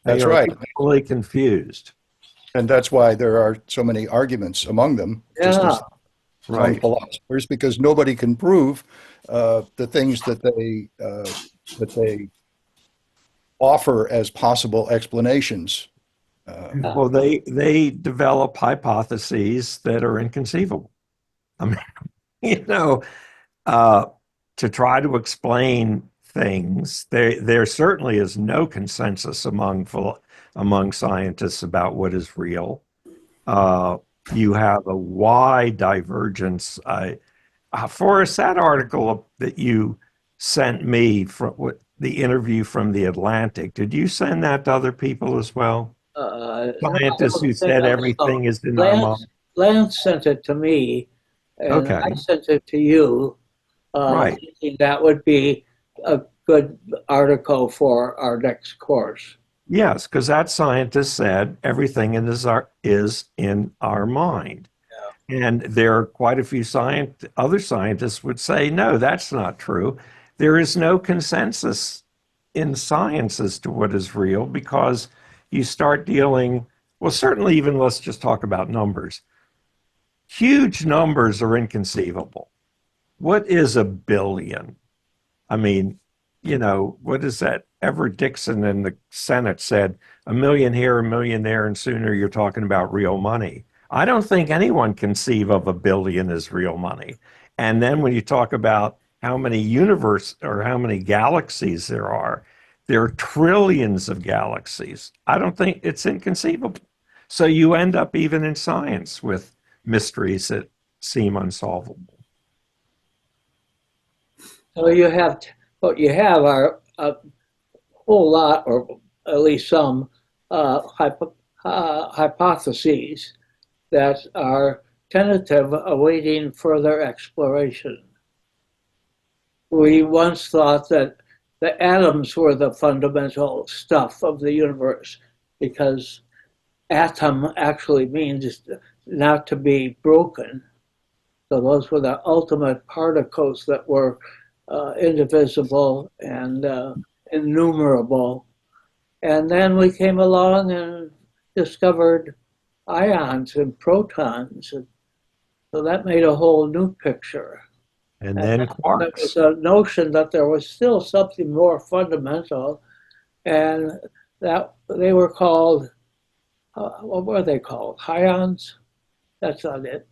They That's are right. equally confused. And that's why there are so many arguments among them, just Yeah. as among Right. philosophers, because nobody can prove the things that they offer as possible explanations. Yeah. Well, they develop hypotheses that are inconceivable. I mean, you know, uh, to try to explain things, there certainly is no consensus among scientists about what is real. Uh, you have a wide divergence. Forrest, that article that you sent me from the interview from the Atlantic, did you send that to other people as well? No, I Scientists don't who think said I saw. everything is in our mind. Lance sent it to me, and I Okay, sent it to you, right. thinking that would be a good article for our next course. Yes, because that scientist said everything is in our mind. And there are quite a few other scientists would say, no, that's not true. There is no consensus in science as to what is real because you start dealing, well, certainly even let's just talk about numbers. Huge numbers are inconceivable. What is a billion? I mean, what is that? Everett Dixon in the Senate said, a million here, a million there, and sooner you're talking about real money. I don't think anyone conceive of a billion as real money. And then when you talk about how many universe or how many galaxies there are trillions of galaxies. I don't think it's inconceivable. So you end up even in science with mysteries that seem unsolvable. So what you have are a whole lot, or at least some, hypotheses that are tentative, awaiting further exploration. We once thought that the atoms were the fundamental stuff of the universe because atom actually means not to be broken. So those were the ultimate particles that were indivisible and innumerable. And then we came along and discovered ions and protons. And so that made a whole new picture. And And then then there was quarks. a notion that there was still something more fundamental, and that they were called, what were they called? Ions? That's not it.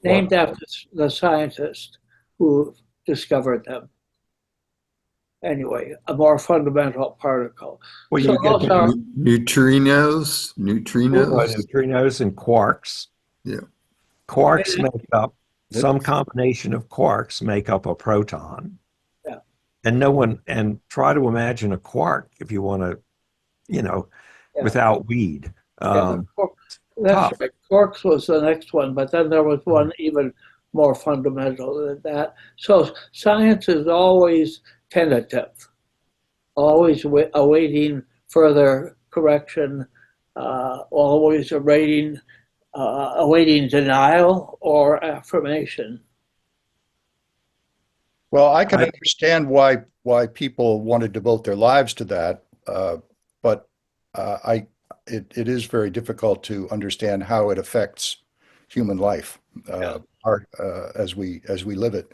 Named after the scientist who discovered them. Anyway, a more fundamental particle. Well, So you get those are Neutrinos, neutrinos. neutrinos and quarks. Yeah. Quarks make up Yep. some combination of quarks make up a proton. yeah, And try to imagine a quark if you want to, yeah, without weed. yeah. That's Tough. right. Quarks was the next one, but then there was one even more fundamental than that. So science is always tentative, always awaiting further correction, always awaiting denial or affirmation. Well, I can I, understand why people want to devote their lives to that, but it is very difficult to understand how it affects human life, Yeah. as we live it.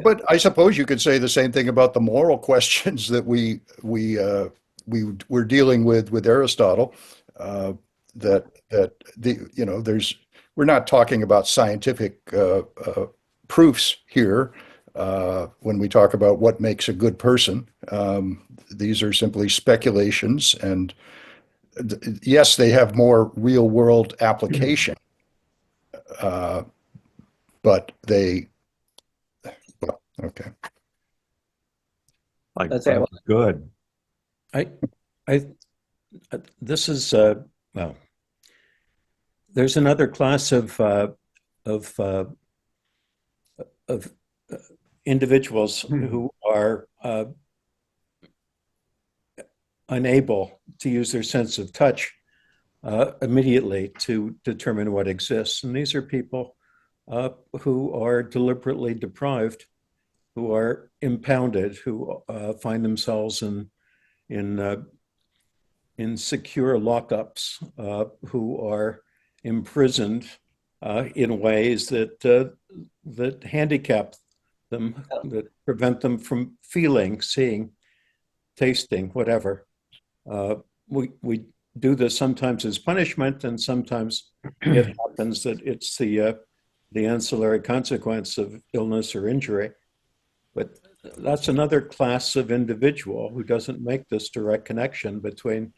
But I suppose you could say the same thing about the moral questions that we were dealing with Aristotle. That there's we're not talking about scientific proofs here when we talk about what makes a good person. These are simply speculations, and yes, they have more real world application, uh, but they well, okay. Like, Okay, well, good. I, I, this is well. There's another class of uh, of individuals who are unable to use their sense of touch immediately to determine what exists, and these are people who are deliberately deprived, who are impounded, who find themselves in in secure lockups, who are imprisoned in ways that handicap them, that prevent them from feeling, seeing, tasting, whatever. We do this sometimes as punishment, and sometimes it happens that it's the ancillary consequence of illness or injury. But that's another class of individual who doesn't make this direct connection between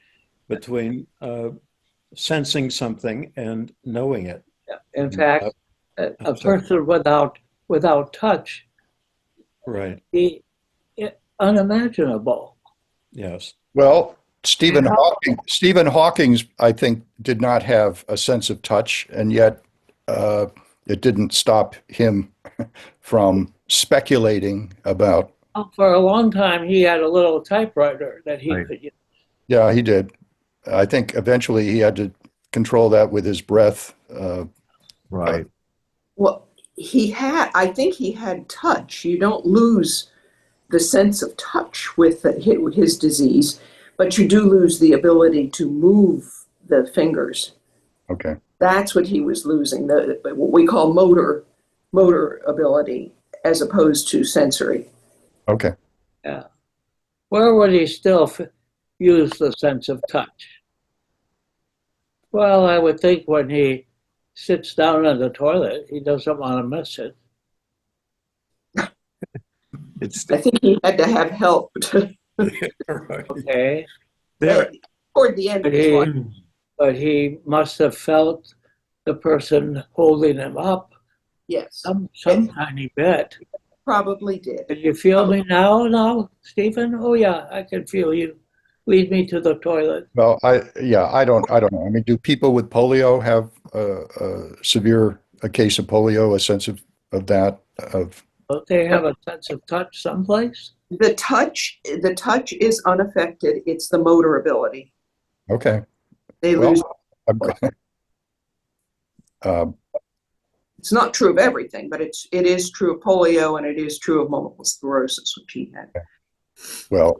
sensing something and knowing it. in fact, a person without touch, Right. he unimaginable. Yes. Well, Stephen Hawking, I think, did not have a sense of touch, and yet it didn't stop him from speculating about. For a long time, he had a little typewriter that he Right. could use. Yeah, he did. I think eventually he had to control that with his breath. Right. Well, I think he had touch. You don't lose the sense of touch with his disease, but you do lose the ability to move the fingers. Okay. That's what he was losing, what we call motor ability as opposed to sensory. Okay. Yeah. Where would he still use the sense of touch? Well, I would think when he sits down on the toilet, he doesn't want to miss it. It's I think he had to have help Right. Okay. there. toward the end of his life. But he must have felt the person holding him up Yes, some tiny bit. probably did. Can you feel me now, Stephen? Oh yeah, I can feel you. Lead me to the toilet. Well, I don't know. I mean, do people with polio have a case of polio, a sense of that? Don't they have a sense of touch someplace? The touch is unaffected. It's the motor ability. Okay. They Well, lose. I'm glad. It's not true of everything, but it is true of polio, and it is true of multiple sclerosis, which he had. Well,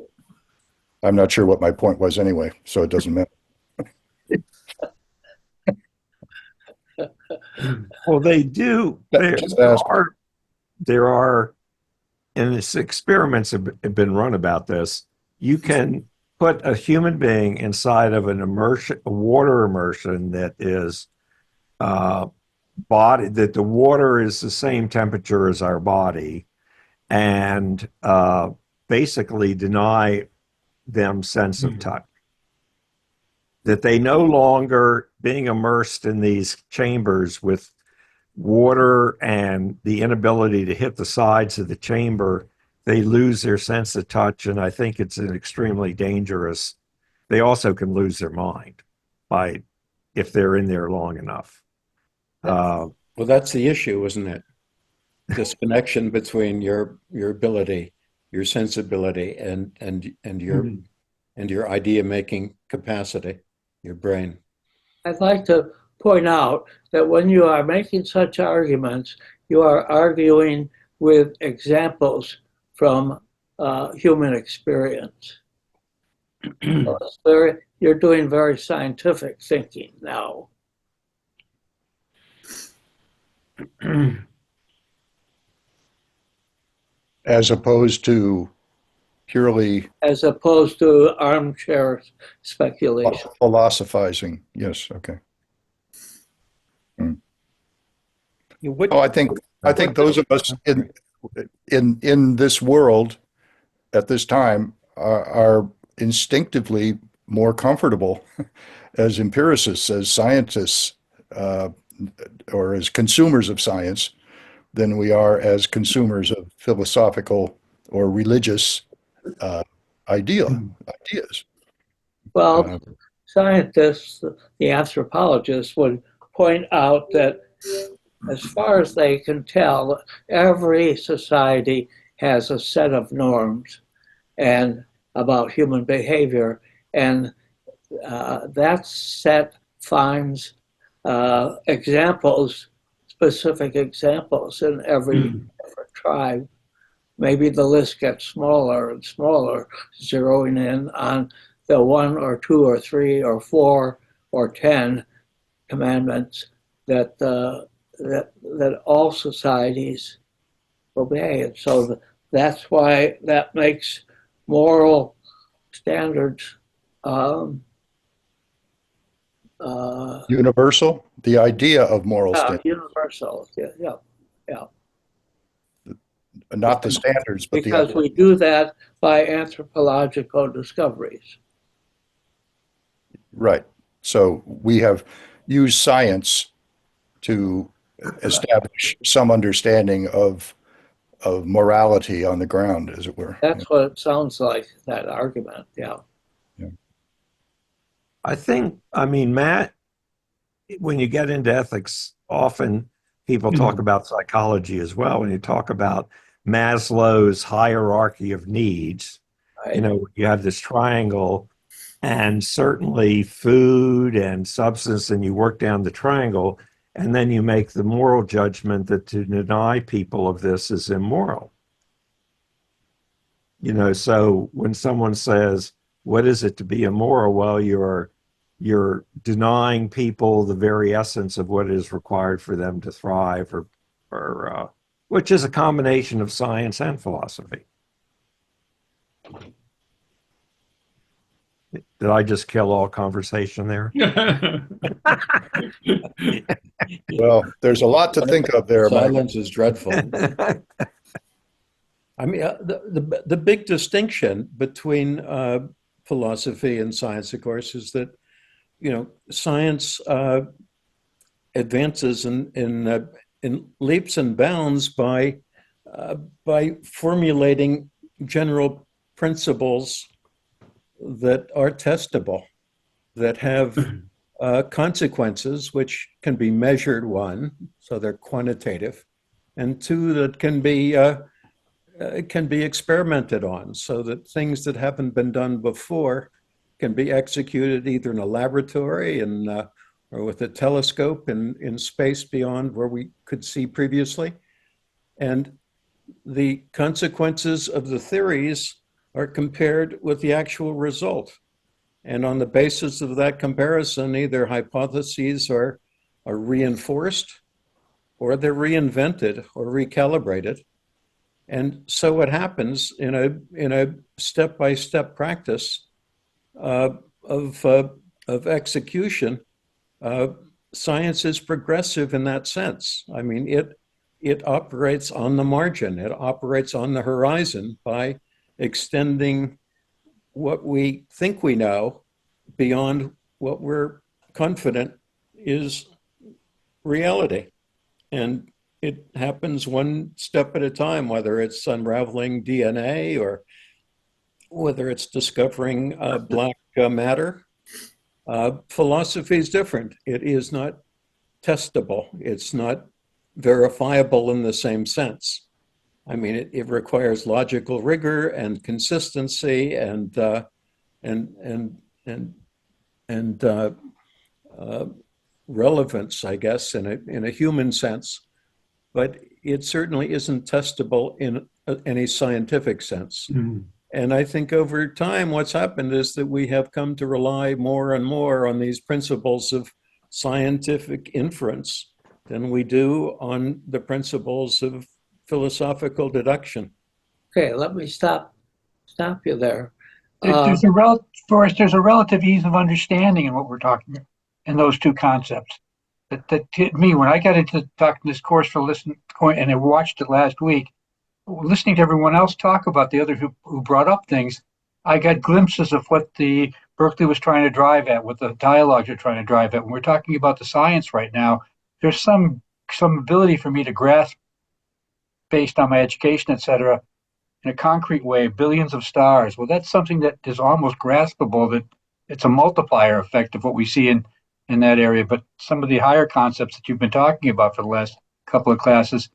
I'm not sure what my point was anyway, so it doesn't matter. Well, they do. Just ask. There are, and this experiments have been run about this. You can put a human being inside of a water immersion that is that the water is the same temperature as our body, and basically deny them sense of touch. That they no longer, being immersed in these chambers with water and the inability to hit the sides of the chamber, they lose their sense of touch, and I think it's an extremely dangerous. They also can lose their mind if they're in there long enough. Well, that's the issue, isn't it? This connection between your ability, your sensibility, and your idea making capacity, your brain. I'd like to point out that when you are making such arguments, you are arguing with examples from human experience. So you're doing very scientific thinking now. as opposed to purely as opposed to armchair speculation. philosophizing. Yes. Okay. What, Oh, I think those of us in this world at this time are instinctively more comfortable as empiricists, as scientists, uh, or as consumers of science than we are as consumers of philosophical or religious uh, ideas. Well, Uh, scientists, the anthropologists, would point out that as far as they can tell, every society has a set of norms and about human behavior, and that set finds examples, specific examples in every different tribe. Maybe the list gets smaller and smaller, zeroing in on the one or two or three or four or 10 commandments that that all societies obey. And so that's why that makes moral standards Universal, the idea of moral standards, universal. Yeah, yeah, yeah. not the standards, but the Because idea. we do that by anthropological discoveries. Right. So we have used science to establish some understanding of morality on the ground, as it were. That's what it sounds like, that argument. Yeah. Yeah. I think, I mean, Matt, when you get into ethics, often people talk about psychology as well. When you talk about Maslow's hierarchy of needs, Right. you know, you have this triangle, and certainly food and substance, and you work down the triangle, and then you make the moral judgment that to deny people of this is immoral. You know, so when someone says, what is it to be immoral? Well, you're denying people the very essence of what is required for them to thrive, or which is a combination of science and philosophy. Did I just kill all conversation there? Well, there's a lot to think of there, Mike. silence is dreadful. I mean, the big distinction between philosophy and science, of course, is that, you know, science advances in leaps and bounds by formulating general principles that are testable, that have consequences which can be measured, one, so they're quantitative, and two, that can be experimented on, so that things that haven't been done before can be executed either in a laboratory or with a telescope in space beyond where we could see previously. And the consequences of the theories are compared with the actual result. And on the basis of that comparison, either hypotheses are reinforced, or they're reinvented or recalibrated. And so what happens in a step-by-step practice of execution, science is progressive in that sense. I mean, it operates on the margin. It operates on the horizon by extending what we think we know beyond what we're confident is reality. And it happens one step at a time, whether it's unraveling DNA or whether it's discovering black matter. Philosophy is different. It is not testable. It's not verifiable in the same sense. I mean, it requires logical rigor and consistency and relevance, I guess, in a human sense. But it certainly isn't testable in any scientific sense. And I think over time, what's happened is that we have come to rely more and more on these principles of scientific inference than we do on the principles of philosophical deduction. Okay, let me stop you there. There's a Forrest, there's a relative ease of understanding in what we're talking about in those two concepts. That to me, when I got into talking this course for listen, and I watched it last week, listening to everyone else talk about the others who brought up things, I got glimpses of what the Berkeley was trying to drive at, what the dialogues are trying to drive at. When we're talking about the science right now, there's some ability for me to grasp based on my education, et cetera, in a concrete way, billions of stars. Well, that's something that is almost graspable, that it's a multiplier effect of what we see in that area. But some of the higher concepts that you've been talking about for the last couple of classes,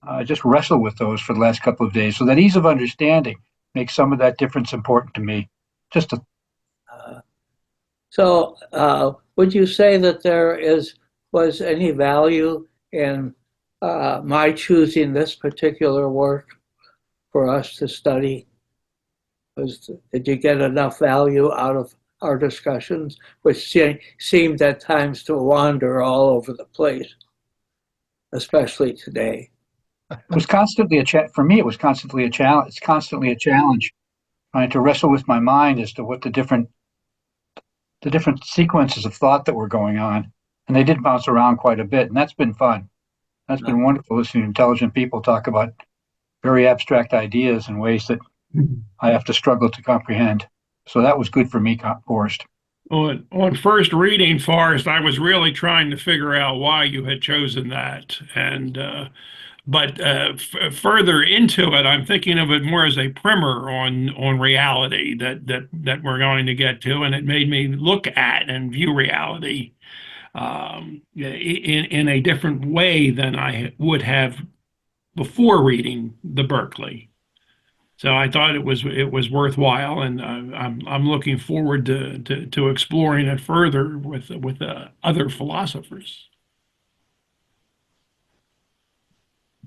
I just wrestle with those for the last couple of days. So that ease of understanding makes some of that difference important to me. Just a would you say that was any value in my choosing this particular work for us to study? Did you get enough value out of our discussions, which seemed at times to wander all over the place, especially today? It was constantly for me. It was constantly a challenge. It's constantly a challenge trying to wrestle with my mind as to what the different sequences of thought that were going on, and they did bounce around quite a bit, and that's been fun. That's been wonderful listening to intelligent people talk about very abstract ideas in ways that I have to struggle to comprehend. So that was good for me, Forrest. On first reading, Forrest, I was really trying to figure out why you had chosen that, and but further into it, I'm thinking of it more as a primer on reality that we're going to get to, and it made me look at and view reality in a different way than I would have before reading the Berkeley. So I thought it was worthwhile, and I'm looking forward to exploring it further with other philosophers.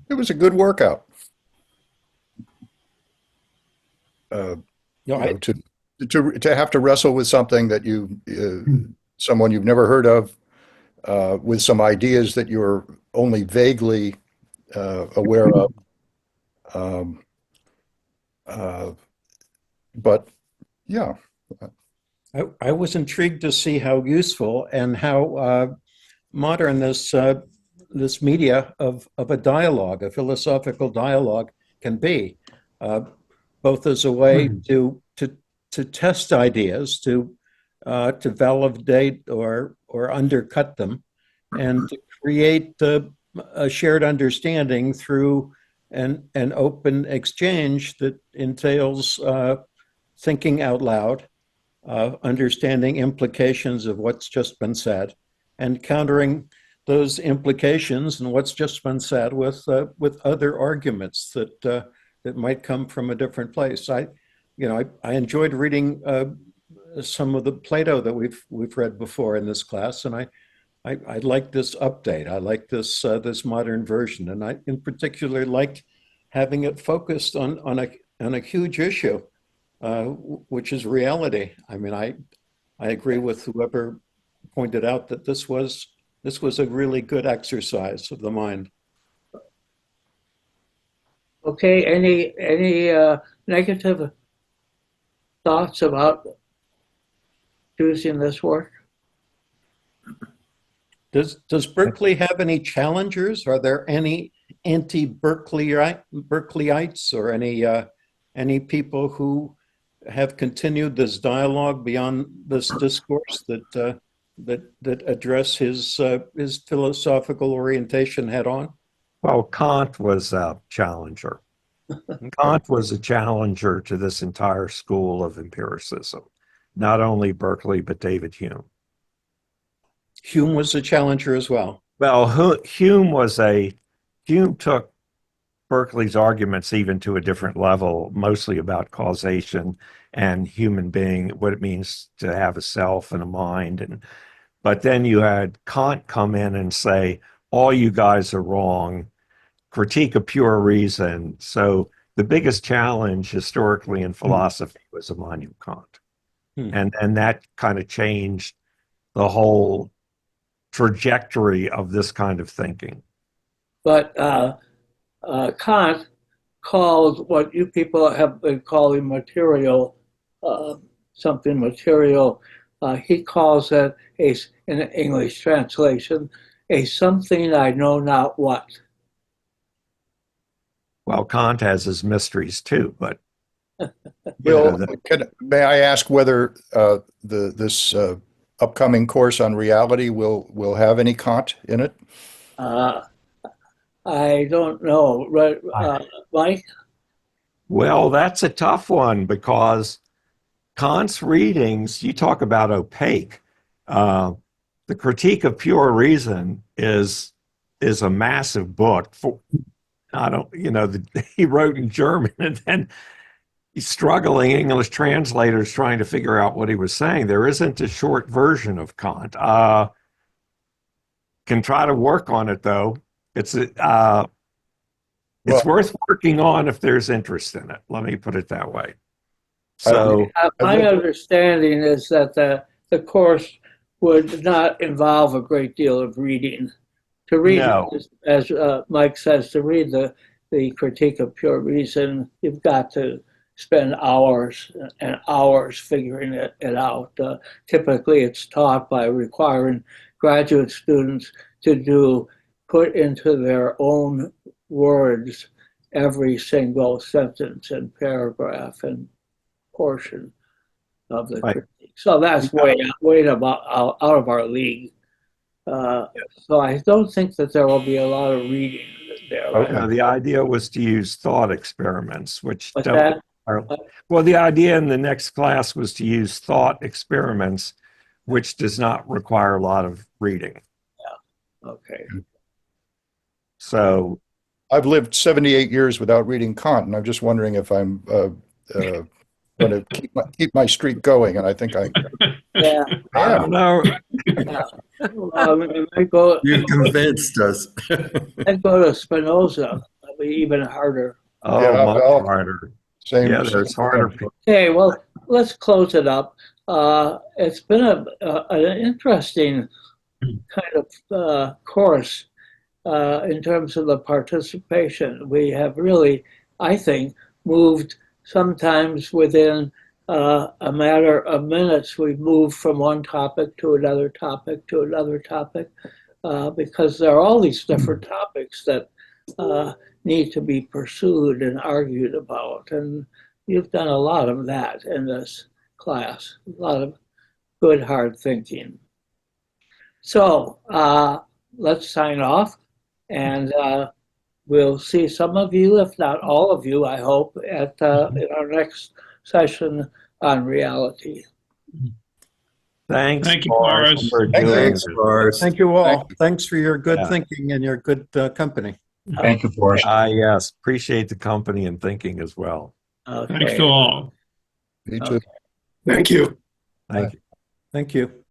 It was a good workout. No, You know, to have to wrestle with something that someone you've never heard of, with some ideas that you're only vaguely aware of. But yeah, I was intrigued to see how useful and how modern this media of a dialogue, a philosophical dialogue, can be, both as a way to test ideas, to validate or undercut them, and to create a shared understanding through an open exchange that entails thinking out loud, understanding implications of what's just been said, and countering those implications and what's just been said with other arguments that might come from a different place. I enjoyed reading some of the Plato that we've read before in this class, and I like this update. I like this modern version, and I in particular like having it focused on a huge issue, which is reality. I mean, I agree with whoever pointed out that this was a really good exercise of the mind. Okay, any negative thoughts about choosing this work? Does Berkeley have any challengers? Are there any anti-Berkeleyites or any people who have continued this dialogue beyond this discourse that address his philosophical orientation head on? Well, Kant was a challenger. Kant was a challenger to this entire school of empiricism, not only Berkeley, but David Hume. Hume was a challenger as well. Well, Hume took Berkeley's arguments even to a different level, mostly about causation and human being, what it means to have a self and a mind. But then you had Kant come in and say, all you guys are wrong, critique of pure reason. So the biggest challenge historically in philosophy was Immanuel Kant. And that kind of changed the whole trajectory of this kind of thinking. But Kant calls what you people have been calling material, something material. He calls it in an English translation, a something I know not what. Well, Kant has his mysteries too, but Will, may I ask whether this upcoming course on reality will have any Kant in it? I don't know, right, Mike? well, that's a tough one because Kant's readings, you talk about opaque. The Critique of Pure Reason is a massive book. I don't, he wrote in German, and then struggling English translators trying to figure out what he was saying. There isn't a short version of Kant. Can try to work on it though. It's worth working on if there's interest in it. Let me put it that way. So my understanding is that the course would not involve a great deal of reading. To read, no. as Mike says, to read the Critique of Pure Reason, you've got to spend hours and hours figuring it out. Typically, it's taught by requiring graduate students to put into their own words every single sentence and paragraph and portion of the critique. So that's way out of our league. So I don't think that there will be a lot of reading there. Okay. The idea was to use thought experiments, which What's don't. that? Well, the idea in the next class was to use thought experiments, which does not require a lot of reading. Okay. So I've lived 78 years without reading Kant, and I'm just wondering if I'm going to keep my streak going, and I think I Yeah. I don't know. You've convinced us. I'd go to Spinoza. That'd be even harder. Oh, Yeah, much well, harder. same. Yeah, there's harder. Okay, well, let's close it up. It's been an interesting kind of course in terms of the participation. We have really, I think, moved sometimes within a matter of minutes. We've moved from one topic to another topic to another topic because there are all these different topics that need to be pursued and argued about. And you've done a lot of that in this class, a lot of good, hard thinking. So let's sign off, and we'll see some of you, if not all of you, I hope, at in our next session on reality. Thanks, Thank you, Boris, Boris. for doing Thanks, this. Boris. Thank you all. Thank you. Thanks for your good Yeah. thinking and your good company. Thank you, Forrest. Yes, appreciate the company and thinking as well. Thanks to all. Me too. Okay. Thank you. Thank you. Thank you.